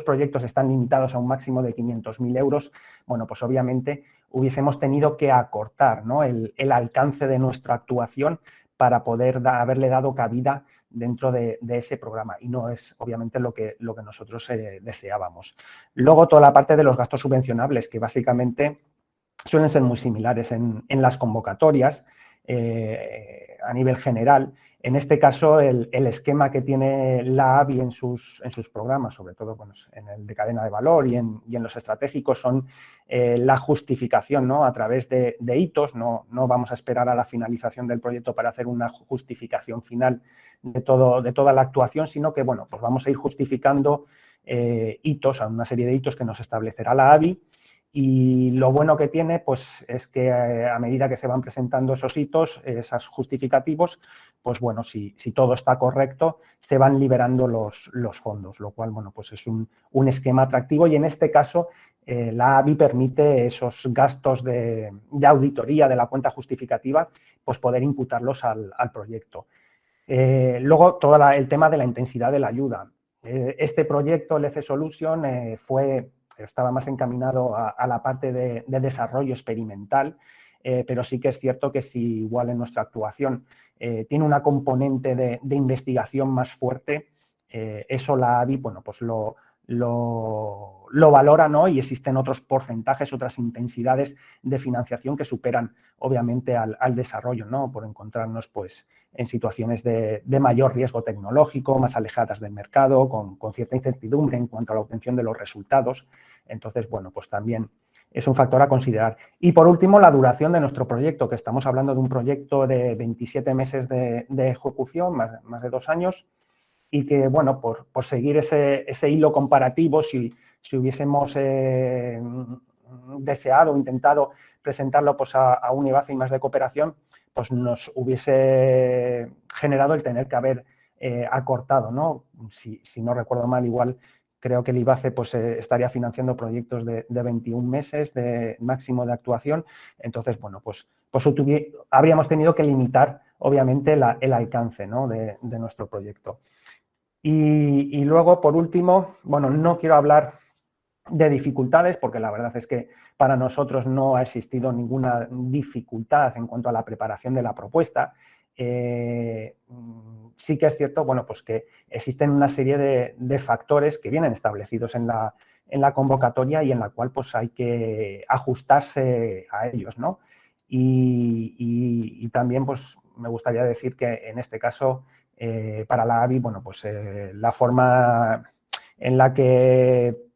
proyectos están limitados a un máximo de 500.000 euros, bueno, pues obviamente hubiésemos tenido que acortar, ¿no? el alcance de nuestra actuación para poder haberle dado cabida dentro de ese programa, y no es obviamente lo que nosotros deseábamos. Luego, toda la parte de los gastos subvencionables, que básicamente suelen ser muy similares en las convocatorias a nivel general. En este caso, el esquema que tiene la ABI en sus programas, sobre todo bueno, en el de cadena de valor y en los estratégicos, son la justificación, ¿no? A través de hitos. No vamos a esperar a la finalización del proyecto para hacer una justificación final de toda la actuación, sino que bueno, pues vamos a ir justificando hitos, a una serie de hitos que nos establecerá la ABI. Y lo bueno que tiene pues, es que a medida que se van presentando esos hitos, esos justificativos, pues bueno, si todo está correcto, se van liberando los fondos, lo cual bueno, pues es un esquema atractivo, y en este caso la ABI permite esos gastos de auditoría de la cuenta justificativa, pues poder imputarlos al proyecto. Luego, todo el tema de la intensidad de la ayuda. Este proyecto, el F Solution, estaba más encaminado a la parte de desarrollo experimental, pero sí que es cierto que si igual en nuestra actuación tiene una componente de investigación más fuerte, eso la ABI, bueno, pues lo valora, ¿no? Y existen otros porcentajes, otras intensidades de financiación que superan obviamente al desarrollo, ¿no? Por encontrarnos pues en situaciones de mayor riesgo tecnológico, más alejadas del mercado, con cierta incertidumbre en cuanto a la obtención de los resultados. Entonces, bueno, pues también es un factor a considerar. Y por último, la duración de nuestro proyecto, que estamos hablando de un proyecto de 27 meses de ejecución, más de 2 años, y que, bueno, por seguir ese hilo comparativo, si hubiésemos deseado o intentado presentarlo pues, a un IBACE I+D cooperación, pues nos hubiese generado el tener que haber acortado, ¿no? Si no recuerdo mal, igual creo que el IBACE pues, estaría financiando proyectos de 21 meses de máximo de actuación. Entonces, bueno, pues habríamos tenido que limitar, obviamente, el alcance, ¿no? de nuestro proyecto. Y luego, por último, bueno, no quiero hablar de dificultades, porque la verdad es que para nosotros no ha existido ninguna dificultad en cuanto a la preparación de la propuesta. Sí que es cierto, bueno, pues que existen una serie de factores que vienen establecidos en la convocatoria y en la cual pues hay que ajustarse a ellos, ¿no? Y también pues me gustaría decir que en este caso para la ABI, bueno, pues la forma en la que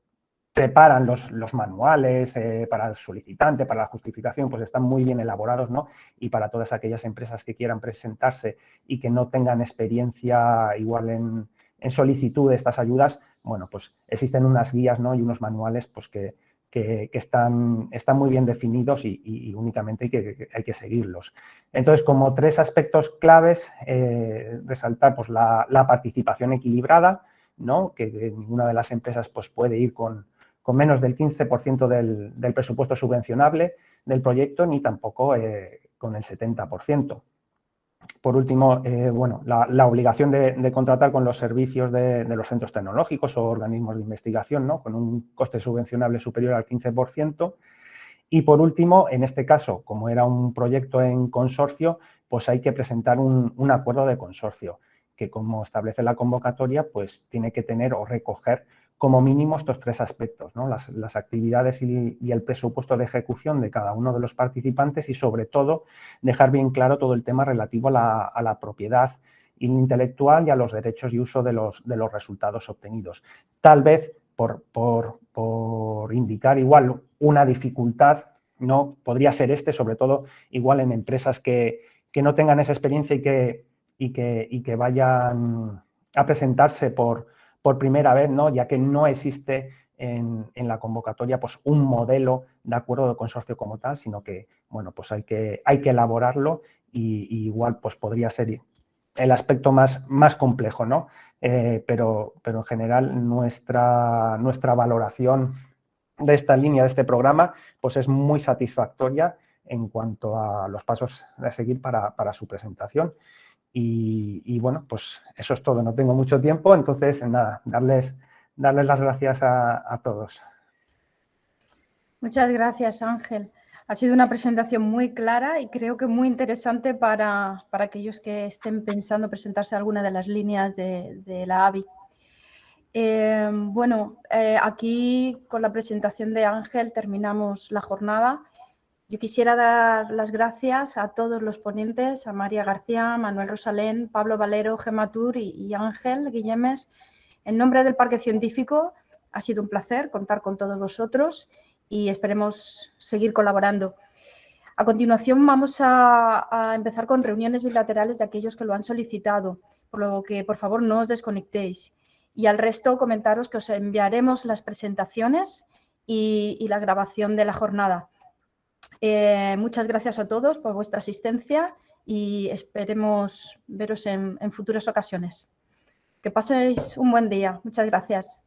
preparan los manuales para el solicitante, para la justificación, pues están muy bien elaborados, ¿no? Y para todas aquellas empresas que quieran presentarse y que no tengan experiencia igual en solicitud de estas ayudas, bueno, pues existen unas guías, ¿no? Y unos manuales pues que que están muy bien definidos y únicamente hay que seguirlos. Entonces, como 3 aspectos claves, resaltar pues, la participación equilibrada, ¿no? Que ninguna de las empresas pues, puede ir con menos del 15% del presupuesto subvencionable del proyecto, ni tampoco con el 70%. Por último, bueno, la obligación de contratar con los servicios de los centros tecnológicos o organismos de investigación, ¿no? Con un coste subvencionable superior al 15%. Y por último, en este caso, como era un proyecto en consorcio, pues hay que presentar un acuerdo de consorcio, que como establece la convocatoria, pues tiene que tener o recoger como mínimo estos 3 aspectos, ¿no? Las actividades y el presupuesto de ejecución de cada uno de los participantes y, sobre todo, dejar bien claro todo el tema relativo a la propiedad intelectual y a los derechos y uso de los resultados obtenidos. Tal vez, por indicar igual una dificultad, ¿no? Podría ser sobre todo, igual en empresas que no tengan esa experiencia y que vayan a presentarse por primera vez, ¿no? Ya que no existe en la convocatoria pues, un modelo de acuerdo de consorcio como tal, sino que, bueno, pues hay que elaborarlo y igual pues, podría ser el aspecto más complejo, ¿no? Pero en general nuestra valoración de esta línea, de este programa, pues es muy satisfactoria en cuanto a los pasos a seguir para su presentación. Y bueno, pues eso es todo. No tengo mucho tiempo, entonces nada, darles las gracias a todos. Muchas gracias, Ángel. Ha sido una presentación muy clara y creo que muy interesante para aquellos que estén pensando presentarse a alguna de las líneas de la ABI. Bueno, aquí con la presentación de Ángel terminamos la jornada. Yo quisiera dar las gracias a todos los ponentes, a María García, Manuel Rosalén, Pablo Valero, Gemma Tur y Ángel Guillemes. En nombre del Parque Científico, ha sido un placer contar con todos vosotros y esperemos seguir colaborando. A continuación vamos a empezar con reuniones bilaterales de aquellos que lo han solicitado, por lo que por favor no os desconectéis. Y al resto comentaros que os enviaremos las presentaciones y la grabación de la jornada. Muchas gracias a todos por vuestra asistencia y esperemos veros en futuras ocasiones. Que paséis un buen día. Muchas gracias.